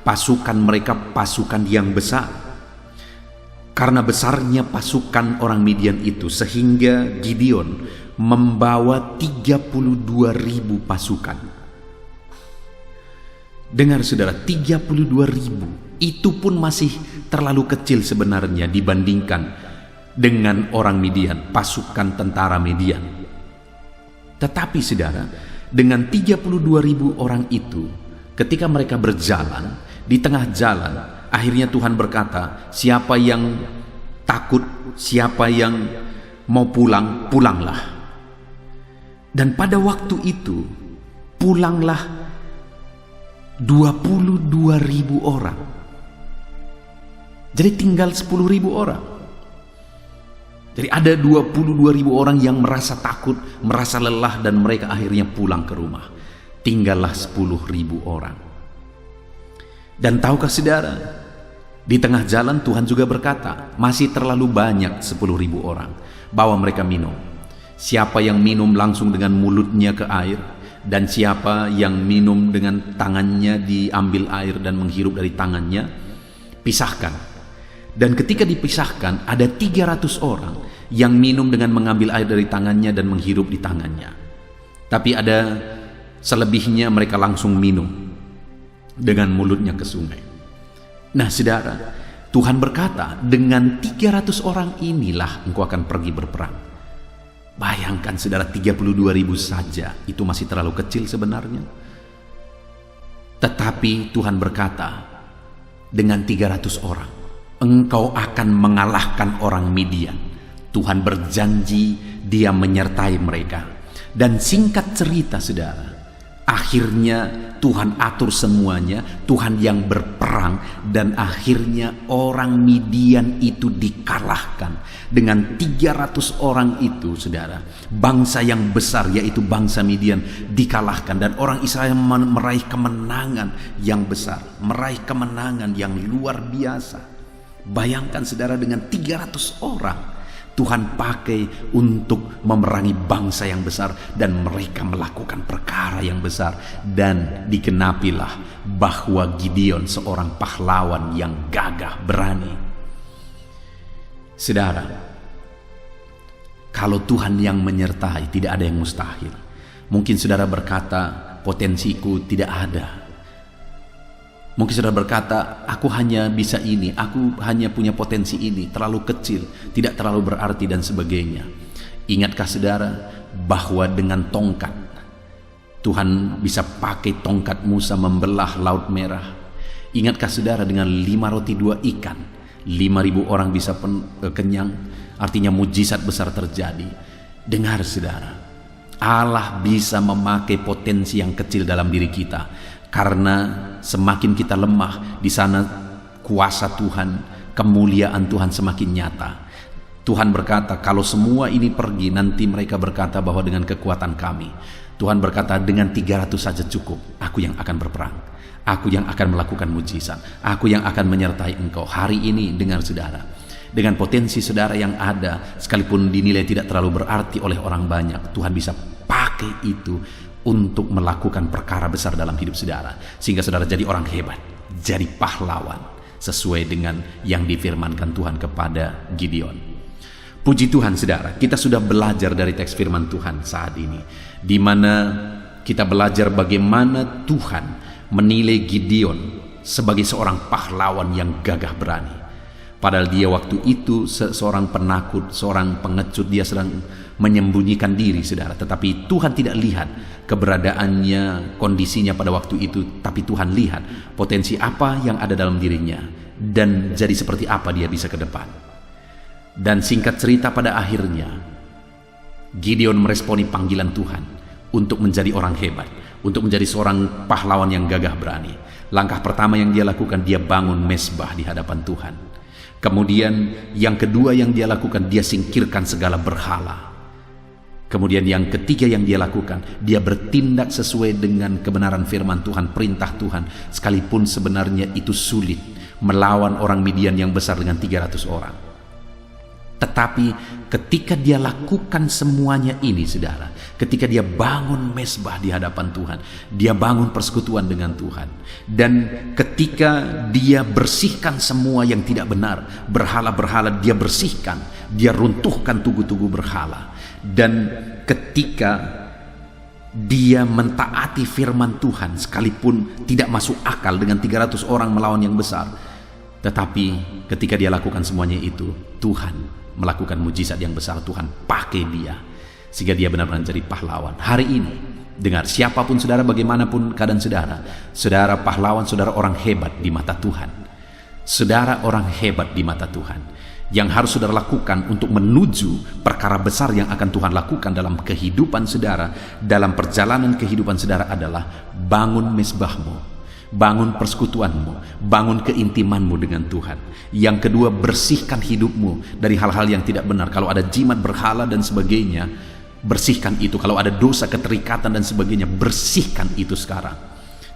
pasukan mereka pasukan yang besar. Karena besarnya pasukan orang Midian itu, sehingga Gideon membawa 32.000 pasukan. Dengar saudara, 32.000 itu pun masih terlalu kecil sebenarnya dibandingkan dengan orang Midian, pasukan tentara Midian. Tetapi saudara, dengan 32.000 orang itu, ketika mereka berjalan, di tengah jalan, akhirnya Tuhan berkata, siapa yang takut, siapa yang mau pulang, pulanglah. Dan pada waktu itu, pulanglah 22.000 orang. Jadi tinggal 10.000 orang. Jadi ada 22.000 orang yang merasa takut, merasa lelah, dan mereka akhirnya pulang ke rumah. Tinggallah 10.000 orang. Dan tahukah saudara, di tengah jalan Tuhan juga berkata, masih terlalu banyak 10.000 orang. Bawa mereka minum. Siapa yang minum langsung dengan mulutnya ke air, dan siapa yang minum dengan tangannya diambil air dan menghirup dari tangannya, pisahkan. Dan ketika dipisahkan, ada 300 orang yang minum dengan mengambil air dari tangannya dan menghirup di tangannya. Tapi ada selebihnya mereka langsung minum dengan mulutnya ke sungai. Nah saudara, Tuhan berkata, dengan 300 orang inilah engkau akan pergi berperang. Bayangkan saudara, 32.000 saja, itu masih terlalu kecil sebenarnya. Tetapi Tuhan berkata, dengan 300 orang engkau akan mengalahkan orang Midian. Tuhan berjanji dia menyertai mereka. Dan singkat cerita saudara, akhirnya Tuhan atur semuanya, Tuhan yang berperang, dan akhirnya orang Midian itu dikalahkan. Dengan 300 orang itu saudara, bangsa yang besar yaitu bangsa Midian dikalahkan, dan orang Israel meraih kemenangan yang besar, meraih kemenangan yang luar biasa. Bayangkan saudara, dengan 300 orang Tuhan pakai untuk memerangi bangsa yang besar, dan mereka melakukan perkara yang besar. Dan dikenapilah bahwa Gideon seorang pahlawan yang gagah berani. Saudara, kalau Tuhan yang menyertai, tidak ada yang mustahil. Mungkin saudara berkata, potensiku tidak ada. Mungkin saudara berkata, aku hanya bisa ini, aku hanya punya potensi ini, terlalu kecil, tidak terlalu berarti dan sebagainya. Ingatkah saudara bahwa dengan tongkat, Tuhan bisa pakai tongkat Musa membelah Laut Merah? Ingatkah saudara dengan 5 roti 2 ikan, 5.000 orang bisa kenyang, artinya mujizat besar terjadi. Dengar saudara, Allah bisa memakai potensi yang kecil dalam diri kita. Karena semakin kita lemah, di sana kuasa Tuhan, kemuliaan Tuhan semakin nyata. Tuhan berkata, kalau semua ini pergi, nanti mereka berkata bahwa dengan kekuatan kami. Tuhan berkata, dengan 300 saja cukup. Aku yang akan berperang, aku yang akan melakukan mujizat, aku yang akan menyertai engkau. Hari ini dengar saudara, dengan potensi saudara yang ada, sekalipun dinilai tidak terlalu berarti oleh orang banyak, Tuhan bisa pakai itu untuk melakukan perkara besar dalam hidup saudara, sehingga saudara jadi orang hebat, jadi pahlawan, sesuai dengan yang difirmankan Tuhan kepada Gideon. Puji Tuhan saudara, kita sudah belajar dari teks firman Tuhan saat ini, di mana kita belajar bagaimana Tuhan menilai Gideon sebagai seorang pahlawan yang gagah berani. Padahal dia waktu itu seorang penakut, seorang pengecut, dia sedang menyembunyikan diri saudara. Tetapi Tuhan tidak lihat keberadaannya, kondisinya pada waktu itu, tapi Tuhan lihat potensi apa yang ada dalam dirinya, dan jadi seperti apa dia bisa ke depan. Dan singkat cerita, pada akhirnya Gideon meresponi panggilan Tuhan untuk menjadi orang hebat, untuk menjadi seorang pahlawan yang gagah berani. Langkah pertama yang dia lakukan, dia bangun mezbah di hadapan Tuhan. Kemudian yang kedua yang dia lakukan, dia singkirkan segala berhala. Kemudian yang ketiga yang dia lakukan, dia bertindak sesuai dengan kebenaran firman Tuhan, perintah Tuhan, sekalipun sebenarnya itu sulit melawan orang Midian yang besar dengan 300 orang. Tetapi ketika dia lakukan semuanya ini saudara, ketika dia bangun mezbah di hadapan Tuhan, dia bangun persekutuan dengan Tuhan, dan ketika dia bersihkan semua yang tidak benar, berhala-berhala dia bersihkan, dia runtuhkan tugu-tugu berhala. Dan ketika dia mentaati firman Tuhan, sekalipun tidak masuk akal dengan 300 orang melawan yang besar, tetapi ketika dia lakukan semuanya itu, Tuhan melakukan mujizat yang besar. Tuhan pakai dia sehingga dia benar-benar jadi pahlawan. Hari ini dengar, siapapun saudara, bagaimanapun keadaan saudara, saudara pahlawan, saudara orang hebat di mata Tuhan. Saudara orang hebat di mata Tuhan. Yang harus saudara lakukan untuk menuju perkara besar yang akan Tuhan lakukan dalam kehidupan saudara, dalam perjalanan kehidupan saudara, adalah bangun mezbahmu, bangun persekutuanmu, bangun keintimanmu dengan Tuhan. Yang kedua, bersihkan hidupmu dari hal-hal yang tidak benar. Kalau ada jimat, berhala dan sebagainya, bersihkan itu. Kalau ada dosa, keterikatan dan sebagainya, bersihkan itu sekarang,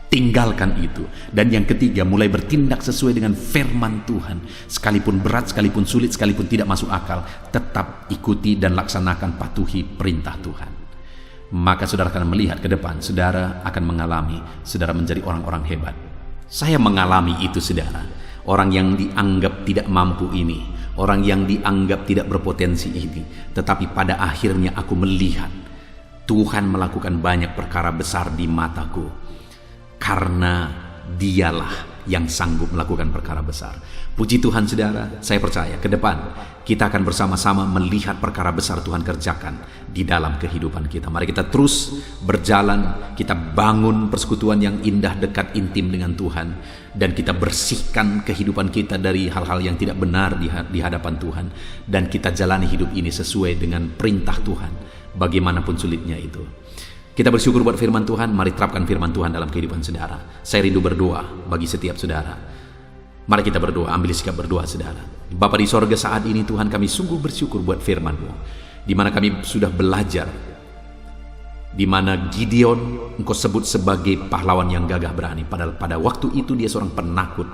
tinggalkan itu. Dan yang ketiga, mulai bertindak sesuai dengan firman Tuhan. Sekalipun berat, sekalipun sulit, sekalipun tidak masuk akal, tetap ikuti dan laksanakan, patuhi perintah Tuhan. Maka saudara akan melihat ke depan, saudara akan mengalami, saudara menjadi orang-orang hebat. Saya mengalami itu saudara. Orang yang dianggap tidak mampu ini, orang yang dianggap tidak berpotensi ini. Tetapi pada akhirnya aku melihat Tuhan melakukan banyak perkara besar di mataku, karena Dialah yang sanggup melakukan perkara besar. Puji Tuhan saudara, saya percaya ke depan kita akan bersama-sama melihat perkara besar Tuhan kerjakan di dalam kehidupan kita. Mari kita terus berjalan, kita bangun persekutuan yang indah, dekat, intim dengan Tuhan, dan kita bersihkan kehidupan kita dari hal-hal yang tidak benar di hadapan Tuhan, dan kita jalani hidup ini sesuai dengan perintah Tuhan, bagaimanapun sulitnya itu. Kita bersyukur buat firman Tuhan. Mari terapkan firman Tuhan dalam kehidupan saudara. Saya rindu berdoa bagi setiap saudara. Mari kita berdoa, ambil sikap berdoa saudara. Bapa di sorga, saat ini Tuhan kami sungguh bersyukur buat firman-Mu, di mana kami sudah belajar, di mana Gideon Engkau sebut sebagai pahlawan yang gagah berani. Padahal pada waktu itu dia seorang penakut,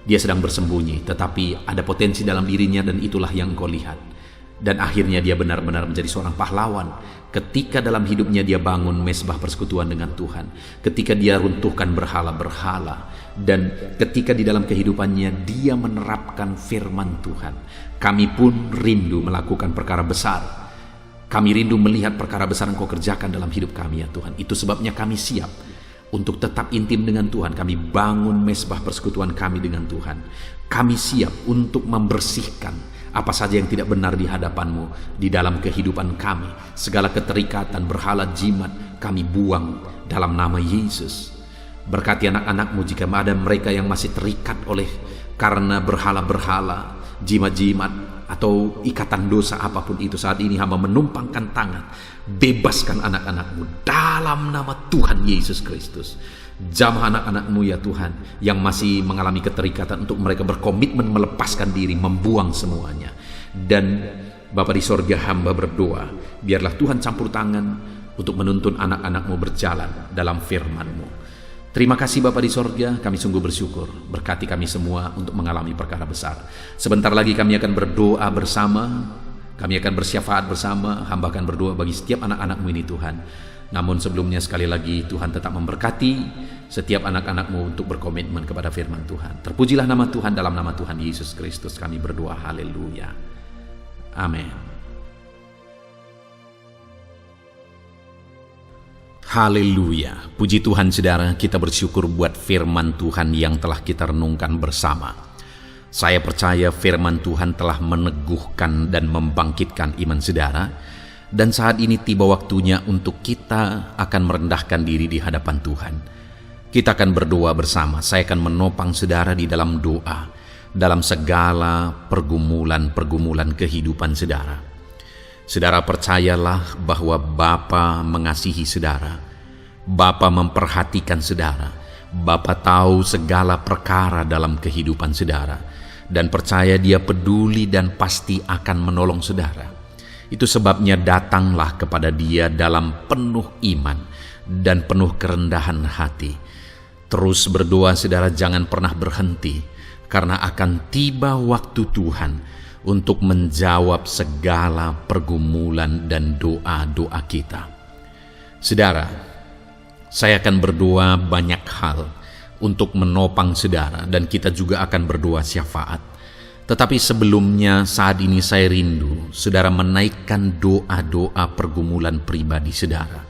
dia sedang bersembunyi, tetapi ada potensi dalam dirinya, dan itulah yang Engkau lihat. Dan akhirnya dia benar-benar menjadi seorang pahlawan ketika dalam hidupnya dia bangun mesbah persekutuan dengan Tuhan, ketika dia runtuhkan berhala-berhala, dan ketika di dalam kehidupannya dia menerapkan firman Tuhan. Kami pun rindu melakukan perkara besar. Kami rindu melihat perkara besar Engkau kerjakan dalam hidup kami ya Tuhan. Itu sebabnya kami siap untuk tetap intim dengan Tuhan. Kami bangun mesbah persekutuan kami dengan Tuhan. Kami siap untuk membersihkan apa saja yang tidak benar di hadapan-Mu di dalam kehidupan kami. Segala keterikatan, berhala, jimat, kami buang dalam nama Yesus. Berkati anak-anak-Mu jika ada mereka yang masih terikat oleh karena berhala-berhala, jimat-jimat, atau ikatan dosa apapun itu. Saat ini hamba menumpangkan tangan, bebaskan anak-anak-Mu dalam nama Tuhan Yesus Kristus. Jamah anak-anak-Mu ya Tuhan yang masih mengalami keterikatan, untuk mereka berkomitmen melepaskan diri, membuang semuanya. Dan Bapa di sorga, hamba berdoa, biarlah Tuhan campur tangan untuk menuntun anak-anak-Mu berjalan dalam firman-Mu. Terima kasih Bapa di sorga, kami sungguh bersyukur. Berkati kami semua untuk mengalami perkara besar. Sebentar lagi kami akan berdoa bersama, kami akan bersyafaat bersama. Hamba akan berdoa bagi setiap anak-anak-Mu ini Tuhan. Namun sebelumnya sekali lagi Tuhan tetap memberkati setiap anak-anak-Mu untuk berkomitmen kepada firman Tuhan. Terpujilah nama Tuhan, dalam nama Tuhan Yesus Kristus kami berdoa. Haleluya. Amin. Haleluya. Puji Tuhan saudara, kita bersyukur buat firman Tuhan yang telah kita renungkan bersama. Saya percaya firman Tuhan telah meneguhkan dan membangkitkan iman saudara. Dan saat ini tiba waktunya untuk kita akan merendahkan diri di hadapan Tuhan. Kita akan berdoa bersama. Saya akan menopang saudara di dalam doa, dalam segala pergumulan-pergumulan kehidupan saudara. Saudara percayalah bahwa Bapa mengasihi saudara. Bapa memperhatikan saudara. Bapa tahu segala perkara dalam kehidupan saudara. Dan percaya Dia peduli dan pasti akan menolong saudara. Itu sebabnya datanglah kepada Dia dalam penuh iman dan penuh kerendahan hati. Terus berdoa saudara, jangan pernah berhenti, karena akan tiba waktu Tuhan untuk menjawab segala pergumulan dan doa-doa kita. Saudara, saya akan berdoa banyak hal untuk menopang saudara, dan kita juga akan berdoa syafaat. Tetapi sebelumnya saat ini saya rindu saudara menaikkan doa-doa pergumulan pribadi saudara.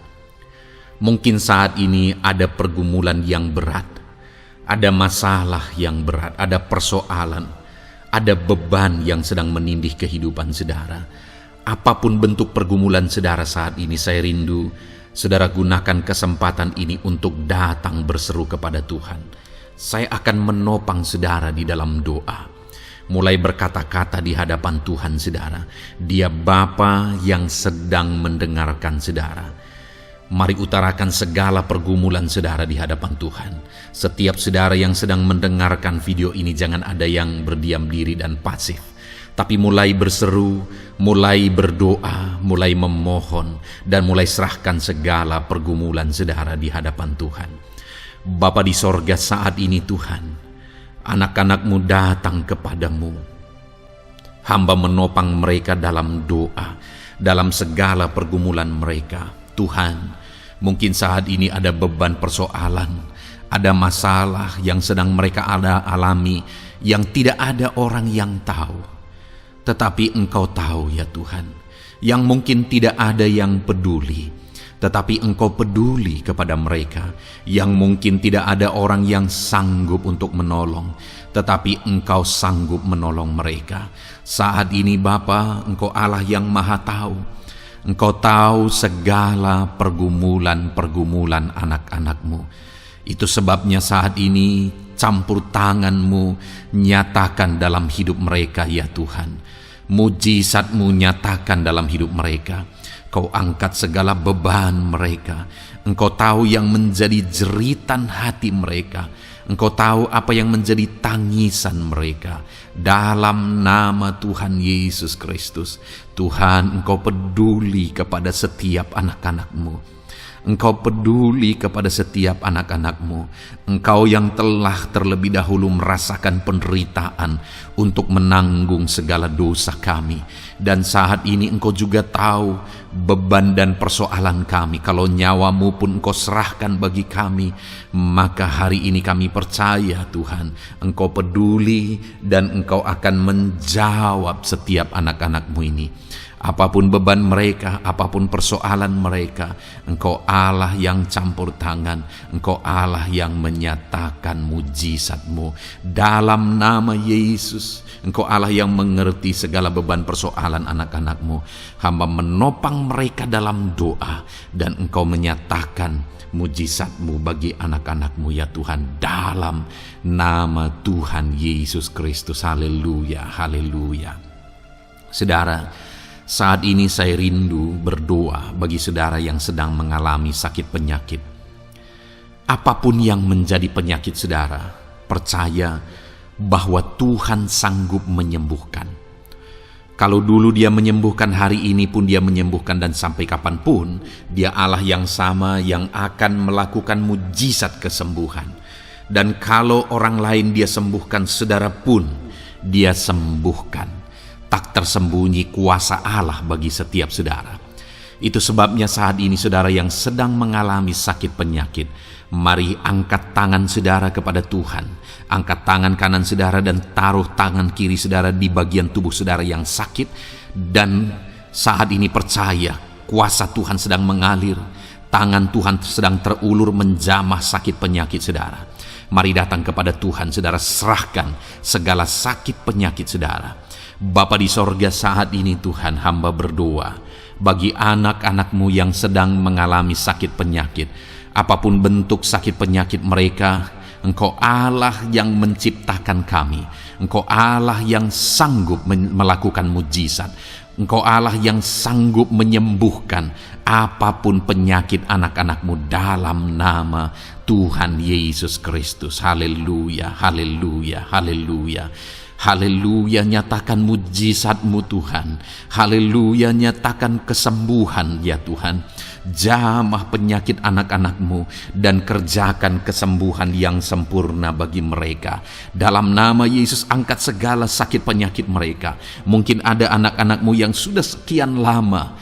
Mungkin saat ini ada pergumulan yang berat, ada masalah yang berat, ada persoalan, ada beban yang sedang menindih kehidupan saudara. Apapun bentuk pergumulan saudara saat ini, saya rindu saudara gunakan kesempatan ini untuk datang berseru kepada Tuhan. Saya akan menopang saudara di dalam doa. Mulai berkata-kata di hadapan Tuhan saudara. Dia Bapa yang sedang mendengarkan saudara. Mari utarakan segala pergumulan saudara di hadapan Tuhan. Setiap saudara yang sedang mendengarkan video ini, jangan ada yang berdiam diri dan pasif, tapi mulai berseru, mulai berdoa, mulai memohon, dan mulai serahkan segala pergumulan saudara di hadapan Tuhan. Bapa di sorga, saat ini Tuhan, anak-anak-Mu datang kepadamu. Hamba menopang mereka dalam doa, dalam segala pergumulan mereka. Tuhan, mungkin saat ini ada beban persoalan, ada masalah yang sedang mereka alami, yang tidak ada orang yang tahu. Tetapi Engkau tahu ya Tuhan, yang mungkin tidak ada yang peduli, tetapi Engkau peduli kepada mereka. Yang mungkin tidak ada orang yang sanggup untuk menolong, tetapi Engkau sanggup menolong mereka. Saat ini Bapa, Engkau Allah yang Maha Tahu. Engkau tahu segala pergumulan-pergumulan anak-anak-Mu. Itu sebabnya saat ini campur tangan-Mu nyatakan dalam hidup mereka ya Tuhan. Mujizat-Mu nyatakan dalam hidup mereka. Kau angkat segala beban mereka. Engkau tahu yang menjadi jeritan hati mereka. Engkau tahu apa yang menjadi tangisan mereka. Dalam nama Tuhan Yesus Kristus, Tuhan, Engkau peduli kepada setiap anak-anak-Mu. Engkau peduli kepada setiap anak-anak-Mu. Engkau yang telah terlebih dahulu merasakan penderitaan untuk menanggung segala dosa kami. Dan saat ini Engkau juga tahu beban dan persoalan kami. Kalau nyawa-Mu pun Engkau serahkan bagi kami, maka hari ini kami percaya Tuhan, Engkau peduli dan Engkau akan menjawab setiap anak-anak-Mu ini. Apapun beban mereka, apapun persoalan mereka, Engkau Allah yang campur tangan, Engkau Allah yang menyatakan mujizat-Mu. Dalam nama Yesus, Engkau Allah yang mengerti segala beban persoalan anak-anak-Mu. Hamba menopang mereka dalam doa, dan Engkau menyatakan mujizat-Mu bagi anak-anak-Mu ya Tuhan. Dalam nama Tuhan Yesus Kristus. Haleluya, haleluya. Saudara, saat ini saya rindu berdoa bagi saudara yang sedang mengalami sakit penyakit. Apapun yang menjadi penyakit saudara, percaya bahwa Tuhan sanggup menyembuhkan. Kalau dulu Dia menyembuhkan, hari ini pun Dia menyembuhkan, dan sampai kapanpun Dia Allah yang sama yang akan melakukan mujizat kesembuhan. Dan kalau orang lain Dia sembuhkan, saudara pun Dia sembuhkan. Tak tersembunyi kuasa Allah bagi setiap saudara. Itu sebabnya saat ini saudara yang sedang mengalami sakit penyakit, mari angkat tangan saudara kepada Tuhan. Angkat tangan kanan saudara dan taruh tangan kiri saudara di bagian tubuh saudara yang sakit. Dan saat ini percaya kuasa Tuhan sedang mengalir. Tangan Tuhan sedang terulur menjamah sakit penyakit saudara. Mari datang kepada Tuhan saudara, serahkan segala sakit penyakit saudara. Bapa di sorga, saat ini Tuhan, hamba berdoa bagi anak-anak-Mu yang sedang mengalami sakit penyakit. Apapun bentuk sakit penyakit mereka, Engkau Allah yang menciptakan kami. Engkau Allah yang sanggup melakukan mujizat. Engkau Allah yang sanggup menyembuhkan apapun penyakit anak-anak-Mu dalam nama Tuhan Yesus Kristus. Haleluya, haleluya, haleluya. Haleluya, nyatakan mujizat-Mu Tuhan. Haleluya, nyatakan kesembuhan ya Tuhan. Jamah penyakit anak-anak-Mu dan kerjakan kesembuhan yang sempurna bagi mereka. Dalam nama Yesus, angkat segala sakit penyakit mereka. Mungkin ada anak-anak-Mu yang sudah sekian lama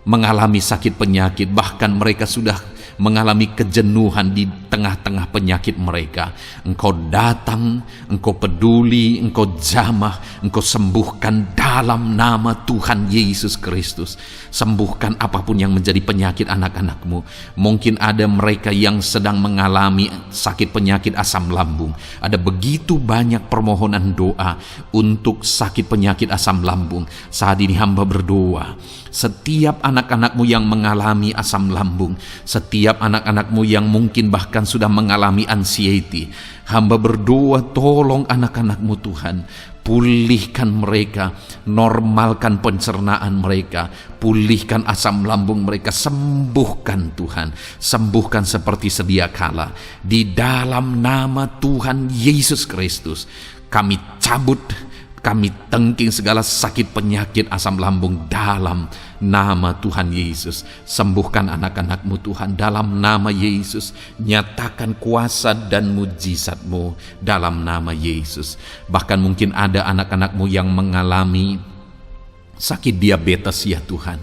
mengalami sakit penyakit, bahkan mereka sudah mengalami kejenuhan di tengah-tengah penyakit mereka. Engkau datang, Engkau peduli, Engkau jamah, Engkau sembuhkan dalam nama Tuhan Yesus Kristus. Sembuhkan apapun yang menjadi penyakit anak-anak-Mu. Mungkin ada mereka yang sedang mengalami sakit penyakit asam lambung. Ada begitu banyak permohonan doa untuk sakit penyakit asam lambung. Saat ini hamba berdoa, setiap anak-anak-Mu yang mengalami asam lambung, setiap anak-anak-Mu yang mungkin bahkan sudah mengalami anxiety, hamba berdoa, tolong anak-anak-Mu Tuhan, pulihkan mereka, normalkan pencernaan mereka, pulihkan asam lambung mereka, sembuhkan Tuhan, sembuhkan seperti sedia kala. Di dalam nama Tuhan Yesus Kristus, kami cabut, kami tengking segala sakit penyakit asam lambung dalam nama Tuhan Yesus. Sembuhkan anak-anak-Mu Tuhan dalam nama Yesus. Nyatakan kuasa dan mujizat-Mu dalam nama Yesus. Bahkan mungkin ada anak-anak-Mu yang mengalami sakit diabetes ya Tuhan,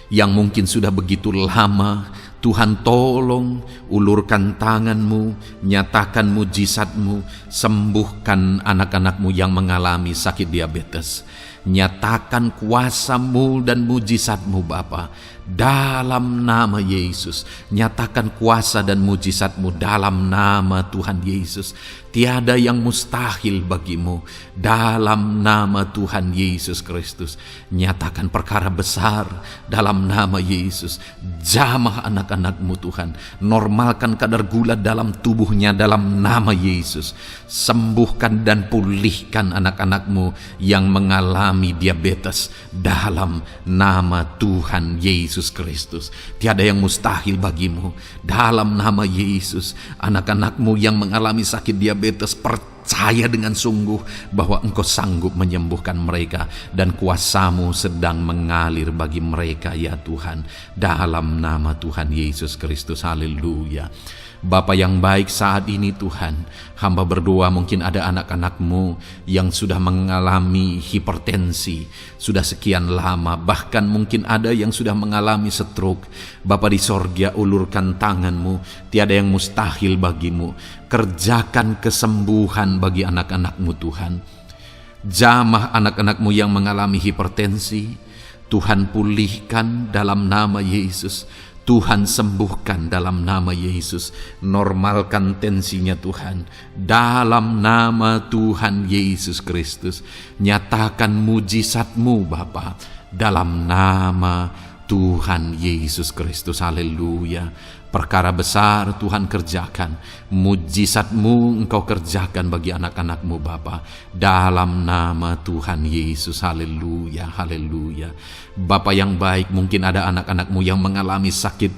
yang mungkin sudah begitu lama. Tuhan, tolong ulurkan tangan-Mu, nyatakan mujizat-Mu, sembuhkan anak-anak-Mu yang mengalami sakit diabetes. Nyatakan kuasa-Mu dan mujizat-Mu Bapa, dalam nama Yesus. Nyatakan kuasa dan mujizat-Mu dalam nama Tuhan Yesus. Tiada yang mustahil bagi-Mu, dalam nama Tuhan Yesus Kristus. Nyatakan perkara besar dalam nama Yesus. Jamah anak-anak-Mu Tuhan, normalkan kadar gula dalam tubuhnya dalam nama Yesus. Sembuhkan dan pulihkan anak-anak-Mu yang mengalami diabetes dalam nama Tuhan Yesus Kristus. Tiada yang mustahil bagi-Mu, dalam nama Yesus. Anak-anak-Mu yang mengalami sakit diabetes, percaya dengan sungguh bahwa Engkau sanggup menyembuhkan mereka, dan kuasa-Mu sedang mengalir bagi mereka ya Tuhan, dalam nama Tuhan Yesus Kristus. Haleluya. Bapa yang baik, saat ini Tuhan, hamba berdoa mungkin ada anak-anak-Mu yang sudah mengalami hipertensi sudah sekian lama, bahkan mungkin ada yang sudah mengalami stroke. Bapa di sorga, ulurkan tangan-Mu, tiada yang mustahil bagi-Mu. Kerjakan kesembuhan bagi anak-anak-Mu Tuhan. Jamah anak-anak-Mu yang mengalami hipertensi, Tuhan pulihkan dalam nama Yesus. Tuhan sembuhkan dalam nama Yesus. Normalkan tensinya Tuhan, dalam nama Tuhan Yesus Kristus. Nyatakan mujizat-Mu Bapa, dalam nama Tuhan Yesus Kristus. Haleluya. Perkara besar Tuhan kerjakan, mujizat-Mu Engkau kerjakan bagi anak-anak-Mu Bapa, dalam nama Tuhan Yesus. Haleluya, haleluya. Bapa yang baik, mungkin ada anak-anak-Mu yang mengalami sakit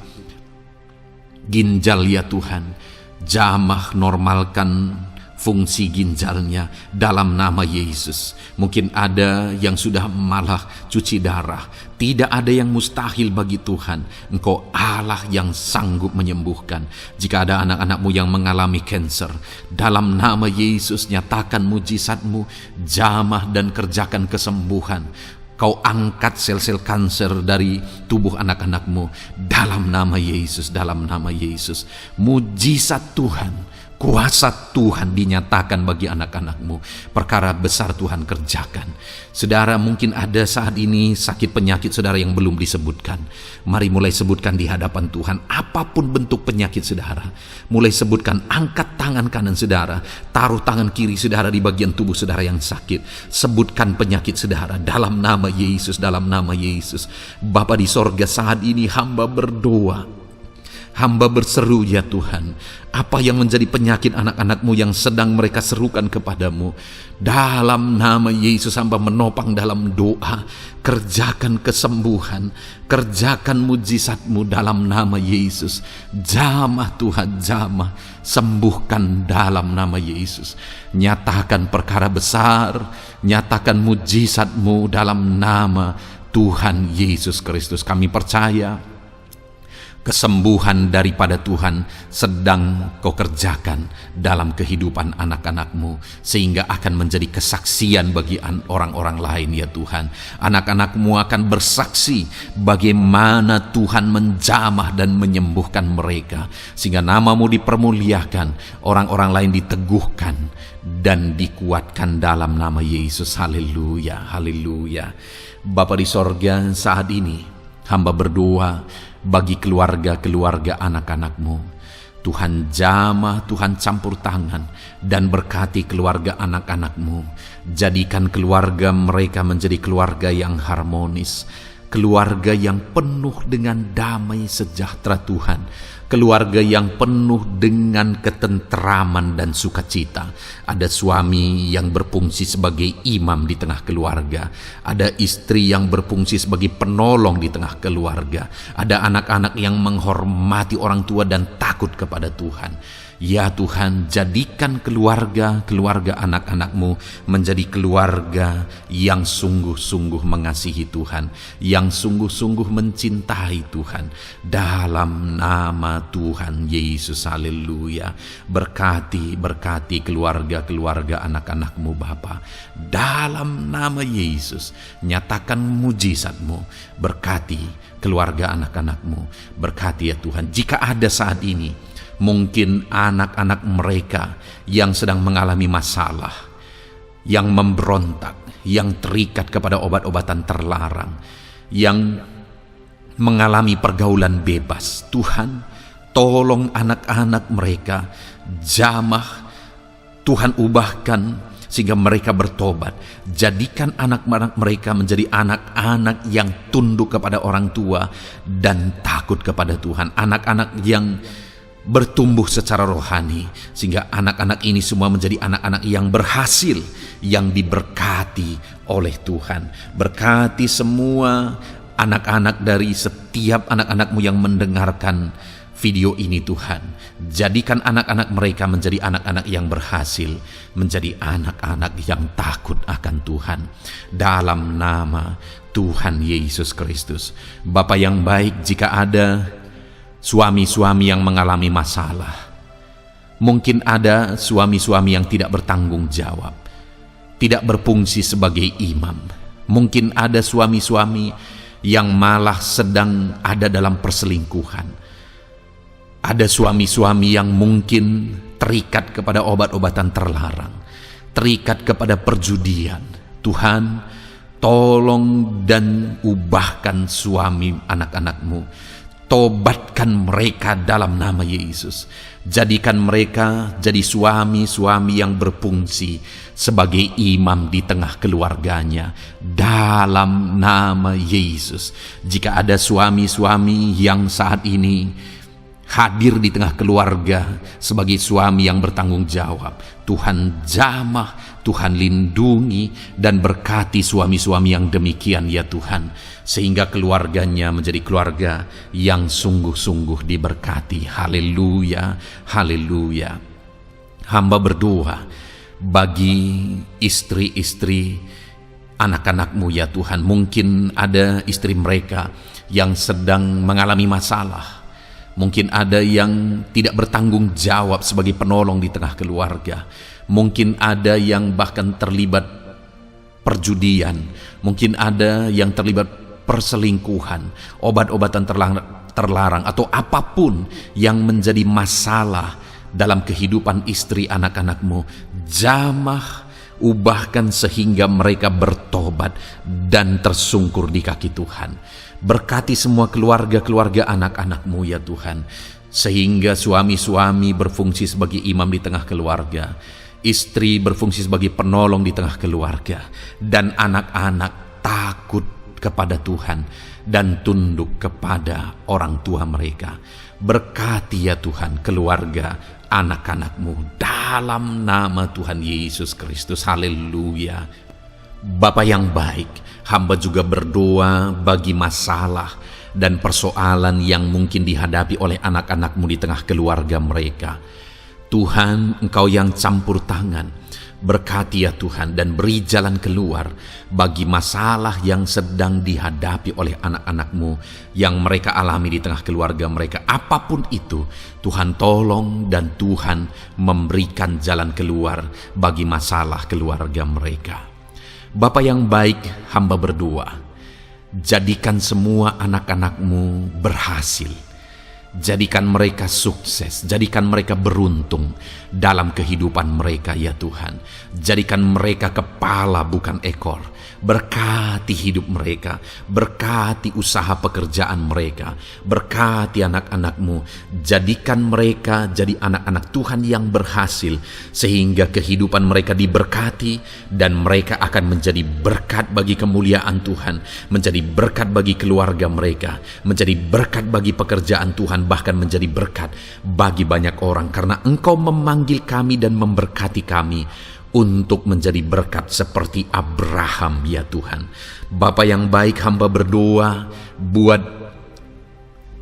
ginjal ya Tuhan. Jamah normalkan fungsi ginjalnya dalam nama Yesus. Mungkin ada yang sudah malah cuci darah. Tidak ada yang mustahil bagi Tuhan. Engkau Allah yang sanggup menyembuhkan. Jika ada anak-anak-Mu yang mengalami kanker, dalam nama Yesus nyatakan mujizat-Mu, jamah dan kerjakan kesembuhan. Kau angkat sel-sel kanker dari tubuh anak-anak-Mu dalam nama Yesus, dalam nama Yesus. Mujizat Tuhan, kuasa Tuhan dinyatakan bagi anak-anak-Mu. Perkara besar Tuhan kerjakan. Saudara, mungkin ada saat ini sakit penyakit saudara yang belum disebutkan. Mari mulai sebutkan di hadapan Tuhan. Apapun bentuk penyakit saudara, mulai sebutkan. Angkat tangan kanan saudara, taruh tangan kiri saudara di bagian tubuh saudara yang sakit. Sebutkan penyakit saudara dalam nama Yesus, dalam nama Yesus. Bapa di sorga, saat ini hamba berdoa, hamba berseru ya Tuhan, apa yang menjadi penyakit anak-anak-Mu yang sedang mereka serukan kepadamu, dalam nama Yesus hamba menopang dalam doa. Kerjakan kesembuhan, kerjakan mujizat-Mu dalam nama Yesus. Jamah Tuhan, jamah, sembuhkan dalam nama Yesus. Nyatakan perkara besar, nyatakan mujizat-Mu dalam nama Tuhan Yesus Kristus. Kami percaya kesembuhan daripada Tuhan sedang Kau kerjakan dalam kehidupan anak-anak-Mu, sehingga akan menjadi kesaksian bagi orang-orang lain ya Tuhan. Anak-anak-Mu akan bersaksi bagaimana Tuhan menjamah dan menyembuhkan mereka, sehingga nama-Mu dipermuliakan, orang-orang lain diteguhkan dan dikuatkan dalam nama Yesus. Haleluya, haleluya. Bapa di sorga, saat ini hamba berdoa bagi keluarga-keluarga anak-anak-Mu. Tuhan jamah, Tuhan campur tangan dan berkati keluarga anak-anak-Mu. Jadikan keluarga mereka menjadi keluarga yang harmonis, keluarga yang penuh dengan damai sejahtera Tuhan, keluarga yang penuh dengan ketentraman dan sukacita. Ada suami yang berfungsi sebagai imam di tengah keluarga, ada istri yang berfungsi sebagai penolong di tengah keluarga, ada anak-anak yang menghormati orang tua dan takut kepada Tuhan. Ya Tuhan, jadikan keluarga anak-anak-Mu menjadi keluarga yang sungguh-sungguh mengasihi Tuhan, yang sungguh-sungguh mencintai Tuhan, dalam nama Tuhan Yesus. Haleluya. Berkati keluarga anak-anak-Mu Bapa, dalam nama Yesus. Nyatakan mujizat-Mu, berkati keluarga anak-anak-Mu, berkati ya Tuhan. Jika ada saat ini mungkin anak-anak mereka yang sedang mengalami masalah, yang memberontak, yang terikat kepada obat-obatan terlarang, yang mengalami pergaulan bebas. Tuhan, tolong anak-anak mereka, jamah Tuhan, ubahkan sehingga mereka bertobat. Jadikan anak-anak mereka menjadi anak-anak yang tunduk kepada orang tua dan takut kepada Tuhan. Anak-anak yang bertumbuh secara rohani, sehingga anak-anak ini semua menjadi anak-anak yang berhasil, yang diberkati oleh Tuhan. Berkati semua anak-anak dari setiap anak-anak-Mu yang mendengarkan video ini, Tuhan. Jadikan anak-anak mereka menjadi anak-anak yang berhasil, menjadi anak-anak yang takut akan Tuhan. Dalam nama Tuhan Yesus Kristus. Bapa yang baik, jika ada suami-suami yang mengalami masalah, mungkin ada suami-suami yang tidak bertanggung jawab, tidak berfungsi sebagai imam. Mungkin ada suami-suami yang malah sedang ada dalam perselingkuhan. Ada suami-suami yang mungkin terikat kepada obat-obatan terlarang, terikat kepada perjudian. Tuhan, tolong dan ubahkan suami anak-anak-Mu. Tobatkan mereka dalam nama Yesus. Jadikan mereka jadi suami-suami yang berfungsi sebagai imam di tengah keluarganya, dalam nama Yesus. Jika ada suami-suami yang saat ini hadir di tengah keluarga sebagai suami yang bertanggung jawab, Tuhan jamah, Tuhan lindungi dan berkati suami-suami yang demikian ya Tuhan, sehingga keluarganya menjadi keluarga yang sungguh-sungguh diberkati. Haleluya, haleluya. Hamba berdoa bagi istri-istri anak-anak-Mu ya Tuhan. Mungkin ada istri mereka yang sedang mengalami masalah. Mungkin ada yang tidak bertanggung jawab sebagai penolong di tengah keluarga. Mungkin ada yang bahkan terlibat perjudian. Mungkin ada yang terlibat perselingkuhan, obat-obatan terlarang, atau apapun yang menjadi masalah dalam kehidupan istri anak-anak-Mu. Jamah, ubahkan sehingga mereka bertobat dan tersungkur di kaki Tuhan. Berkati semua keluarga-keluarga anak-anak-Mu ya Tuhan, sehingga suami-suami berfungsi sebagai imam di tengah keluarga, istri berfungsi sebagai penolong di tengah keluarga, dan anak-anak takut kepada Tuhan dan tunduk kepada orang tua mereka. Berkati ya Tuhan keluarga anak-anak-Mu dalam nama Tuhan Yesus Kristus. Haleluya. Bapa yang baik, hamba juga berdoa bagi masalah dan persoalan yang mungkin dihadapi oleh anak-anak-Mu di tengah keluarga mereka. Tuhan, Engkau yang campur tangan, berkati ya Tuhan dan beri jalan keluar bagi masalah yang sedang dihadapi oleh anak-anak-Mu yang mereka alami di tengah keluarga mereka. Apapun itu, Tuhan tolong dan Tuhan memberikan jalan keluar bagi masalah keluarga mereka. Bapa yang baik, hamba berdoa, jadikan semua anak-anak-Mu berhasil. Jadikan mereka sukses, jadikan mereka beruntung dalam kehidupan mereka ya Tuhan. Jadikan mereka kepala bukan ekor. Berkati hidup mereka, berkati usaha pekerjaan mereka, berkati anak-anak-Mu. Jadikan mereka jadi anak-anak Tuhan yang berhasil, sehingga kehidupan mereka diberkati dan mereka akan menjadi berkat bagi kemuliaan Tuhan, menjadi berkat bagi keluarga mereka, menjadi berkat bagi pekerjaan Tuhan, bahkan menjadi berkat bagi banyak orang, karena Engkau memanggil kami dan memberkati kami untuk menjadi berkat seperti Abraham ya Tuhan. Bapa yang baik, hamba berdoa buat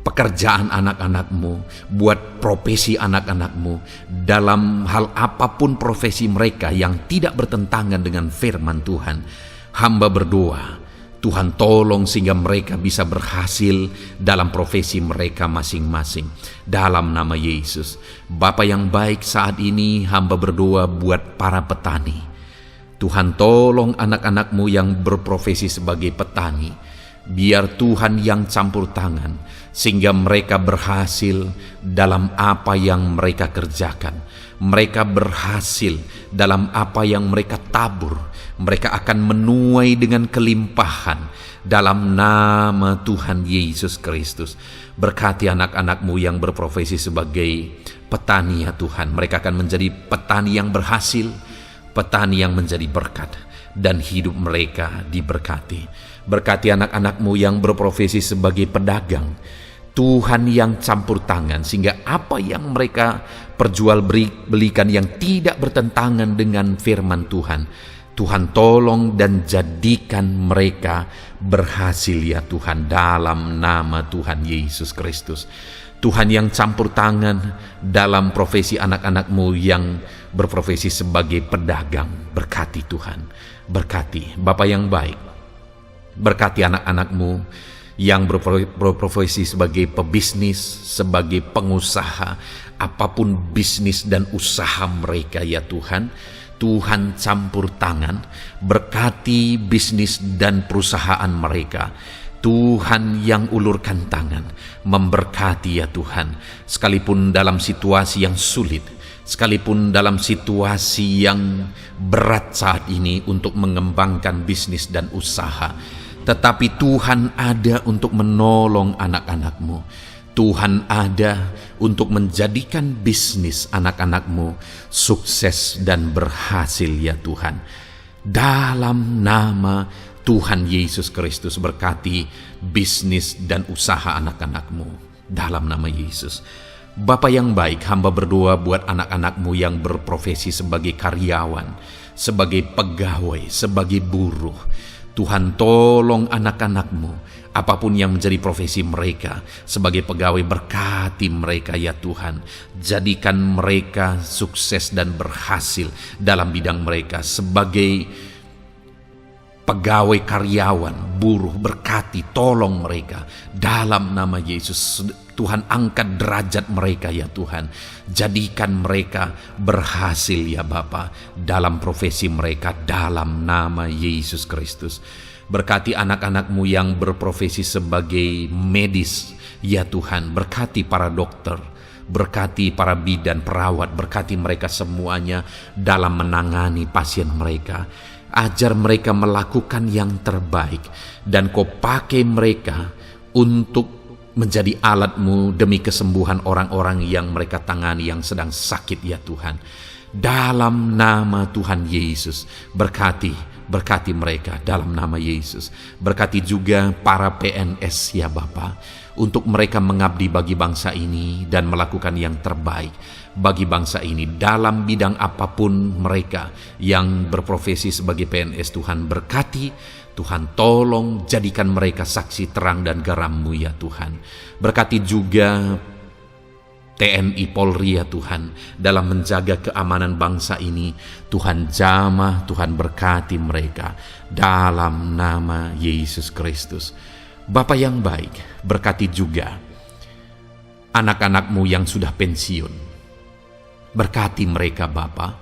pekerjaan anak-anak-Mu, buat profesi anak-anak-Mu, dalam hal apapun profesi mereka yang tidak bertentangan dengan firman Tuhan. Hamba berdoa Tuhan tolong sehingga mereka bisa berhasil dalam profesi mereka masing-masing. Dalam nama Yesus. Bapa yang baik, saat ini hamba berdoa buat para petani. Tuhan tolong anak-anak-Mu yang berprofesi sebagai petani. Biar Tuhan yang campur tangan, sehingga mereka berhasil dalam apa yang mereka kerjakan. Mereka berhasil dalam apa yang mereka tabur. Mereka akan menuai dengan kelimpahan dalam nama Tuhan Yesus Kristus. Berkati anak-anak-Mu yang berprofesi sebagai petani ya Tuhan. Mereka akan menjadi petani yang berhasil, petani yang menjadi berkat, dan hidup mereka diberkati. Berkati anak-anak-Mu yang berprofesi sebagai pedagang, Tuhan yang campur tangan, sehingga apa yang mereka perjualbelikan yang tidak bertentangan dengan firman Tuhan, Tuhan tolong dan jadikan mereka berhasil ya Tuhan, dalam nama Tuhan Yesus Kristus. Tuhan yang campur tangan dalam profesi anak-anak-Mu yang berprofesi sebagai pedagang, berkati Tuhan, berkati Bapa yang baik. Berkati anak-anak-Mu yang berprofesi sebagai pebisnis, sebagai pengusaha, apapun bisnis dan usaha mereka ya Tuhan. Tuhan campur tangan, berkati bisnis dan perusahaan mereka. Tuhan yang ulurkan tangan, memberkati ya Tuhan. Sekalipun dalam situasi yang sulit, sekalipun dalam situasi yang berat saat ini untuk mengembangkan bisnis dan usaha, tetapi Tuhan ada untuk menolong anak-anak-Mu. Tuhan ada untuk menjadikan bisnis anak-anak-Mu sukses dan berhasil ya Tuhan. Dalam nama Tuhan Yesus Kristus, berkati bisnis dan usaha anak-anak-Mu. Dalam nama Yesus. Bapa yang baik, hamba berdoa buat anak-anak-Mu yang berprofesi sebagai karyawan, sebagai pegawai, sebagai buruh. Tuhan tolong anak-anak-Mu, apapun yang menjadi profesi mereka, sebagai pegawai berkati mereka ya Tuhan. Jadikan mereka sukses dan berhasil dalam bidang mereka. Sebagai pegawai karyawan, buruh, berkati, tolong mereka. Dalam nama Yesus, Tuhan angkat derajat mereka ya Tuhan. Jadikan mereka berhasil ya Bapa dalam profesi mereka, dalam nama Yesus Kristus. Berkati anak-anak-Mu yang berprofesi sebagai medis ya Tuhan. Berkati para dokter, berkati para bidan, perawat, berkati mereka semuanya dalam menangani pasien mereka. Ajar mereka melakukan yang terbaik, dan Kau pakai mereka untuk menjadi alat-Mu demi kesembuhan orang-orang yang mereka tangani yang sedang sakit ya Tuhan. Dalam nama Tuhan Yesus, berkati mereka dalam nama Yesus. Berkati juga para PNS ya Bapa, untuk mereka mengabdi bagi bangsa ini dan melakukan yang terbaik bagi bangsa ini dalam bidang apapun mereka yang berprofesi sebagai PNS. Tuhan berkati, Tuhan tolong jadikan mereka saksi terang dan garam-Mu ya Tuhan. Berkati juga TNI Polri ya Tuhan dalam menjaga keamanan bangsa ini. Tuhan jamah, Tuhan berkati mereka dalam nama Yesus Kristus. Bapa yang baik, berkati juga anak-anak-Mu yang sudah pensiun. Berkati mereka Bapa.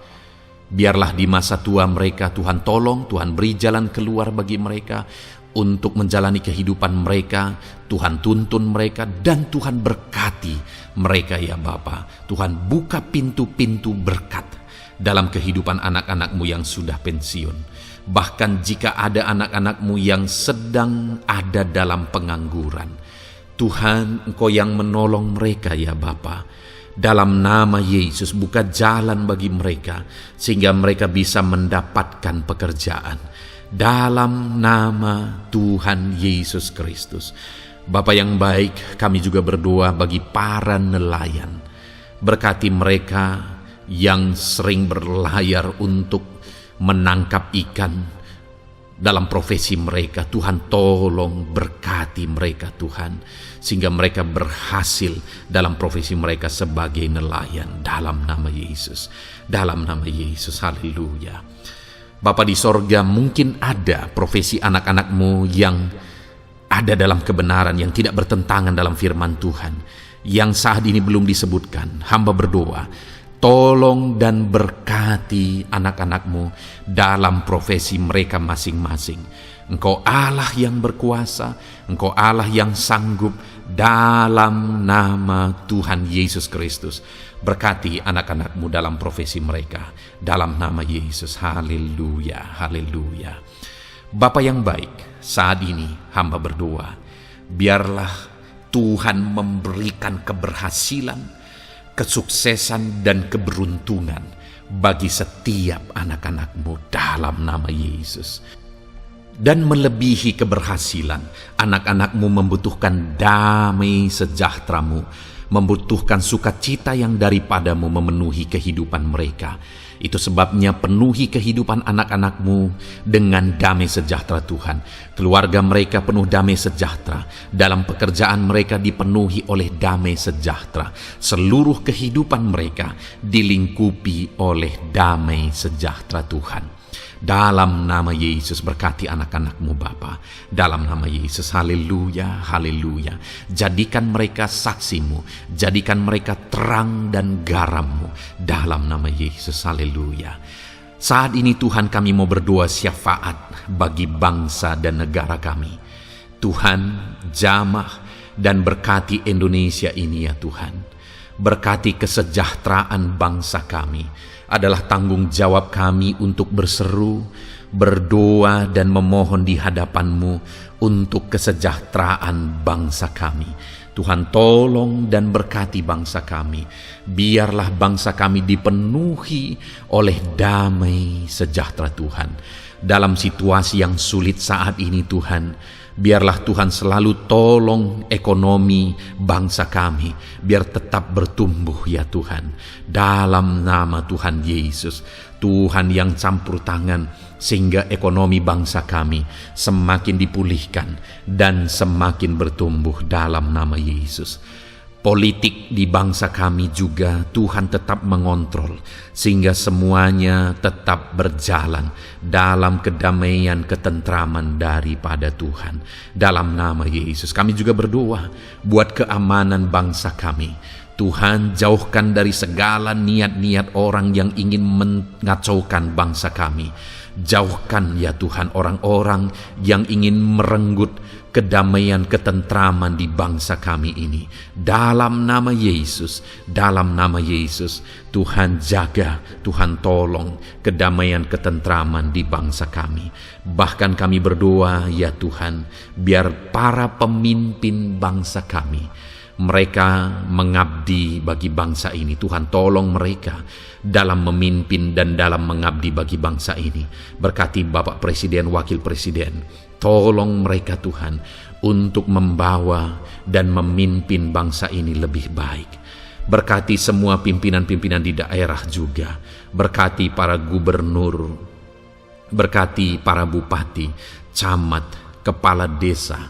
Biarlah di masa tua mereka Tuhan tolong, Tuhan beri jalan keluar bagi mereka untuk menjalani kehidupan mereka. Tuhan tuntun mereka dan Tuhan berkati mereka ya Bapa. Tuhan buka pintu-pintu berkat dalam kehidupan anak-anak-Mu yang sudah pensiun. Bahkan jika ada anak-anak-Mu yang sedang ada dalam pengangguran, Tuhan Engkau yang menolong mereka ya Bapa. Dalam nama Yesus, buka jalan bagi mereka sehingga mereka bisa mendapatkan pekerjaan. Dalam nama Tuhan Yesus Kristus. Bapa yang baik, kami juga berdoa bagi para nelayan. Berkati mereka yang sering berlayar untuk menangkap ikan dalam profesi mereka. Tuhan tolong berkati mereka Tuhan, sehingga mereka berhasil dalam profesi mereka sebagai nelayan. Dalam nama Yesus, dalam nama Yesus, haleluya. Bapa di sorga, mungkin ada profesi anak-anak-Mu yang ada dalam kebenaran, yang tidak bertentangan dalam firman Tuhan, yang saat ini belum disebutkan. Hamba berdoa, tolong dan berkati anak-anak-Mu dalam profesi mereka masing-masing. Engkau Allah yang berkuasa, Engkau Allah yang sanggup, dalam nama Tuhan Yesus Kristus. Berkati anak-anakmu dalam profesi mereka, dalam nama Yesus. Haleluya, haleluya. Bapa yang baik, saat ini hamba berdoa, biarlah Tuhan memberikan keberhasilan, kesuksesan dan keberuntungan bagi setiap anak-anakmu dalam nama Yesus. Dan melebihi keberhasilan, anak-anakmu membutuhkan damai sejahtera-Mu, membutuhkan sukacita yang daripadamu memenuhi kehidupan mereka. Itu sebabnya penuhi kehidupan anak-anakmu dengan damai sejahtera Tuhan. Keluarga mereka penuh damai sejahtera. Dalam pekerjaan mereka dipenuhi oleh damai sejahtera. Seluruh kehidupan mereka dilingkupi oleh damai sejahtera Tuhan. Dalam nama Yesus, berkati anak-anakmu Bapa. Dalam nama Yesus, haleluya, haleluya. Jadikan mereka saksimu, jadikan mereka terang dan garammu. Dalam nama Yesus, haleluya. Saat ini Tuhan, kami mau berdoa syafaat bagi bangsa dan negara kami. Tuhan, jamah dan berkati Indonesia ini ya Tuhan. Berkati kesejahteraan bangsa kami. Adalah tanggung jawab kami untuk berseru, berdoa dan memohon di hadapan-Mu untuk kesejahteraan bangsa kami. Tuhan, tolong dan berkati bangsa kami. Biarlah bangsa kami dipenuhi oleh damai sejahtera Tuhan. Dalam situasi yang sulit saat ini Tuhan, biarlah Tuhan selalu tolong ekonomi bangsa kami, biar tetap bertumbuh ya Tuhan. Dalam nama Tuhan Yesus, Tuhan yang campur tangan, sehingga ekonomi bangsa kami semakin dipulihkan dan semakin bertumbuh dalam nama Yesus. Politik di bangsa kami juga Tuhan tetap mengontrol, sehingga semuanya tetap berjalan dalam kedamaian, ketentraman daripada Tuhan. Dalam nama Yesus kami juga berdoa buat keamanan bangsa kami. Tuhan, jauhkan dari segala niat-niat orang yang ingin mengacaukan bangsa kami. Jauhkan ya Tuhan orang-orang yang ingin merenggut kedamaian, ketentraman di bangsa kami ini. Dalam nama Yesus, dalam nama Yesus, Tuhan jaga, Tuhan tolong kedamaian, ketentraman di bangsa kami. Bahkan kami berdoa ya Tuhan, biar para pemimpin bangsa kami, mereka mengabdi bagi bangsa ini. Tuhan tolong mereka dalam memimpin dan dalam mengabdi bagi bangsa ini. Berkati Bapak Presiden, Wakil Presiden. Tolong mereka Tuhan untuk membawa dan memimpin bangsa ini lebih baik. Berkati semua pimpinan-pimpinan di daerah juga. Berkati para gubernur. Berkati para bupati, camat, kepala desa,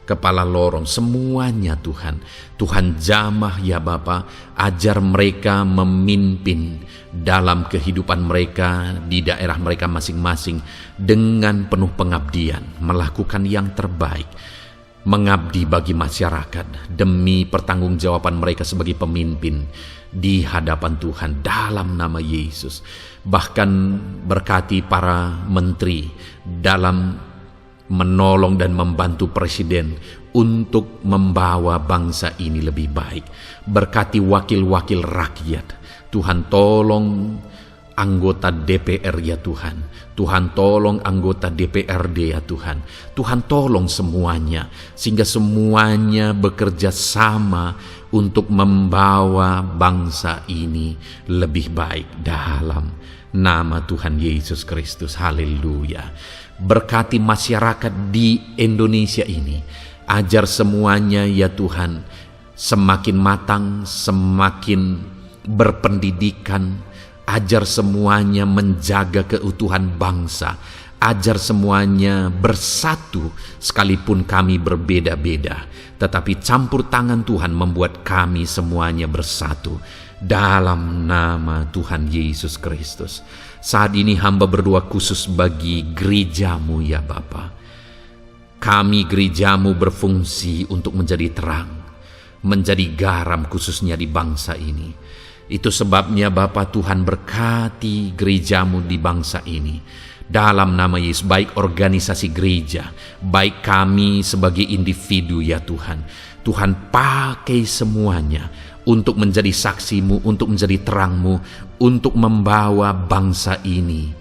kepala lorong, semuanya Tuhan. Tuhan jamah ya Bapa, ajar mereka memimpin dalam kehidupan mereka di daerah mereka masing-masing dengan penuh pengabdian, melakukan yang terbaik, mengabdi bagi masyarakat demi pertanggungjawaban mereka sebagai pemimpin di hadapan Tuhan dalam nama Yesus. Bahkan berkati para menteri dalam menolong dan membantu presiden untuk membawa bangsa ini lebih baik. Berkati wakil-wakil rakyat. Tuhan tolong anggota DPR ya Tuhan. Tuhan tolong anggota DPRD ya Tuhan. Tuhan tolong semuanya, sehingga semuanya bekerja sama untuk membawa bangsa ini lebih baik dalam nama Tuhan Yesus Kristus. Haleluya. Berkati masyarakat di Indonesia ini. Ajar semuanya ya Tuhan semakin matang, semakin berpendidikan. Ajar semuanya menjaga keutuhan bangsa. Ajar semuanya bersatu sekalipun kami berbeda-beda. Tetapi campur tangan Tuhan membuat kami semuanya bersatu. Dalam nama Tuhan Yesus Kristus. Saat ini hamba berdoa khusus bagi gerejamu ya Bapa. Kami gerejamu berfungsi untuk menjadi terang, menjadi garam khususnya di bangsa ini. Itu sebabnya Bapa Tuhan berkati gerejamu di bangsa ini. Dalam nama Yesus, baik organisasi gereja, baik kami sebagai individu ya Tuhan. Tuhan pakai semuanya untuk menjadi saksi-Mu, untuk menjadi terang-Mu, untuk membawa bangsa ini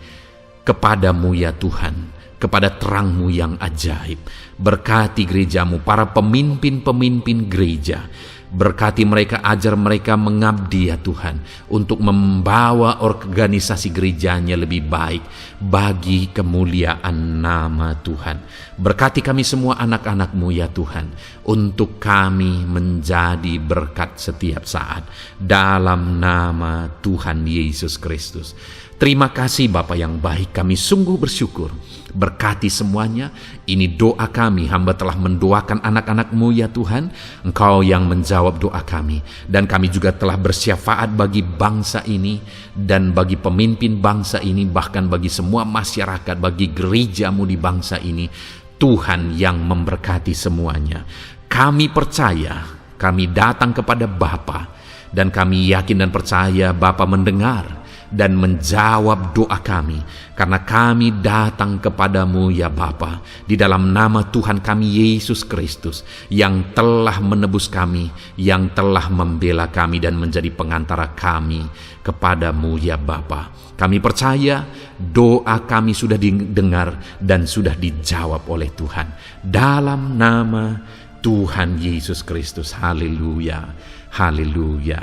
kepadamu ya Tuhan, kepada terang-Mu yang ajaib. Berkati gereja-Mu, para pemimpin-pemimpin gereja. Berkati mereka, ajar mereka mengabdi ya Tuhan, untuk membawa organisasi gerejanya lebih baik bagi kemuliaan nama Tuhan. Berkati kami semua anak-anak-Mu ya Tuhan, untuk kami menjadi berkat setiap saat. Dalam nama Tuhan Yesus Kristus. Terima kasih Bapa yang baik, kami sungguh bersyukur. Berkati semuanya. Ini doa kami, hamba telah mendoakan anak-anak-Mu ya Tuhan. Engkau yang menjawab doa kami. Dan kami juga telah bersyafaat bagi bangsa ini, dan bagi pemimpin bangsa ini, bahkan bagi semua masyarakat, bagi gereja-Mu di bangsa ini. Tuhan yang memberkati semuanya. Kami percaya, kami datang kepada Bapa, dan kami yakin dan percaya Bapa mendengar dan menjawab doa kami, karena kami datang kepadamu ya Bapa, di dalam nama Tuhan kami Yesus Kristus, yang telah menebus kami, yang telah membela kami dan menjadi pengantara kami kepadamu ya Bapa. Kami percaya doa kami sudah didengar dan sudah dijawab oleh Tuhan, dalam nama Tuhan Yesus Kristus. Haleluya, haleluya,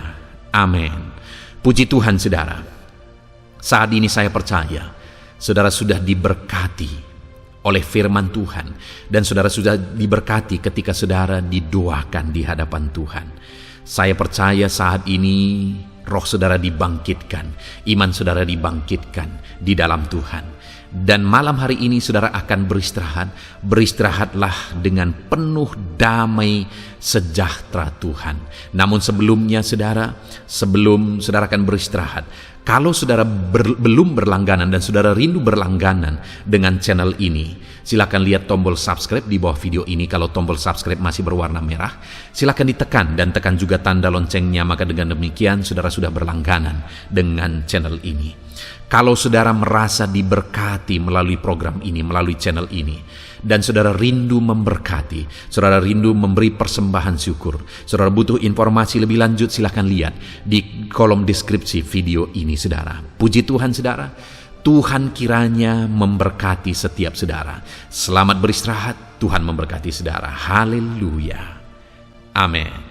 amin. Puji Tuhan saudara. Saat ini saya percaya saudara sudah diberkati oleh firman Tuhan, dan saudara sudah diberkati ketika saudara didoakan di hadapan Tuhan. Saya percaya saat ini roh saudara dibangkitkan, iman saudara dibangkitkan di dalam Tuhan. Dan malam hari ini saudara akan beristirahat. Beristirahatlah dengan penuh damai sejahtera Tuhan. Namun sebelumnya saudara, sebelum saudara akan beristirahat, kalau saudara belum berlangganan dan saudara rindu berlangganan dengan channel ini, silakan lihat tombol subscribe di bawah video ini. Kalau tombol subscribe masih berwarna merah, silakan ditekan dan tekan juga tanda loncengnya, maka dengan demikian saudara sudah berlangganan dengan channel ini. Kalau saudara merasa diberkati melalui program ini, melalui channel ini, dan saudara rindu memberkati, saudara rindu memberi persembahan syukur, saudara butuh informasi lebih lanjut, silakan lihat di kolom deskripsi video ini saudara. Puji Tuhan saudara, Tuhan kiranya memberkati setiap saudara. Selamat beristirahat, Tuhan memberkati saudara. Haleluya, amin.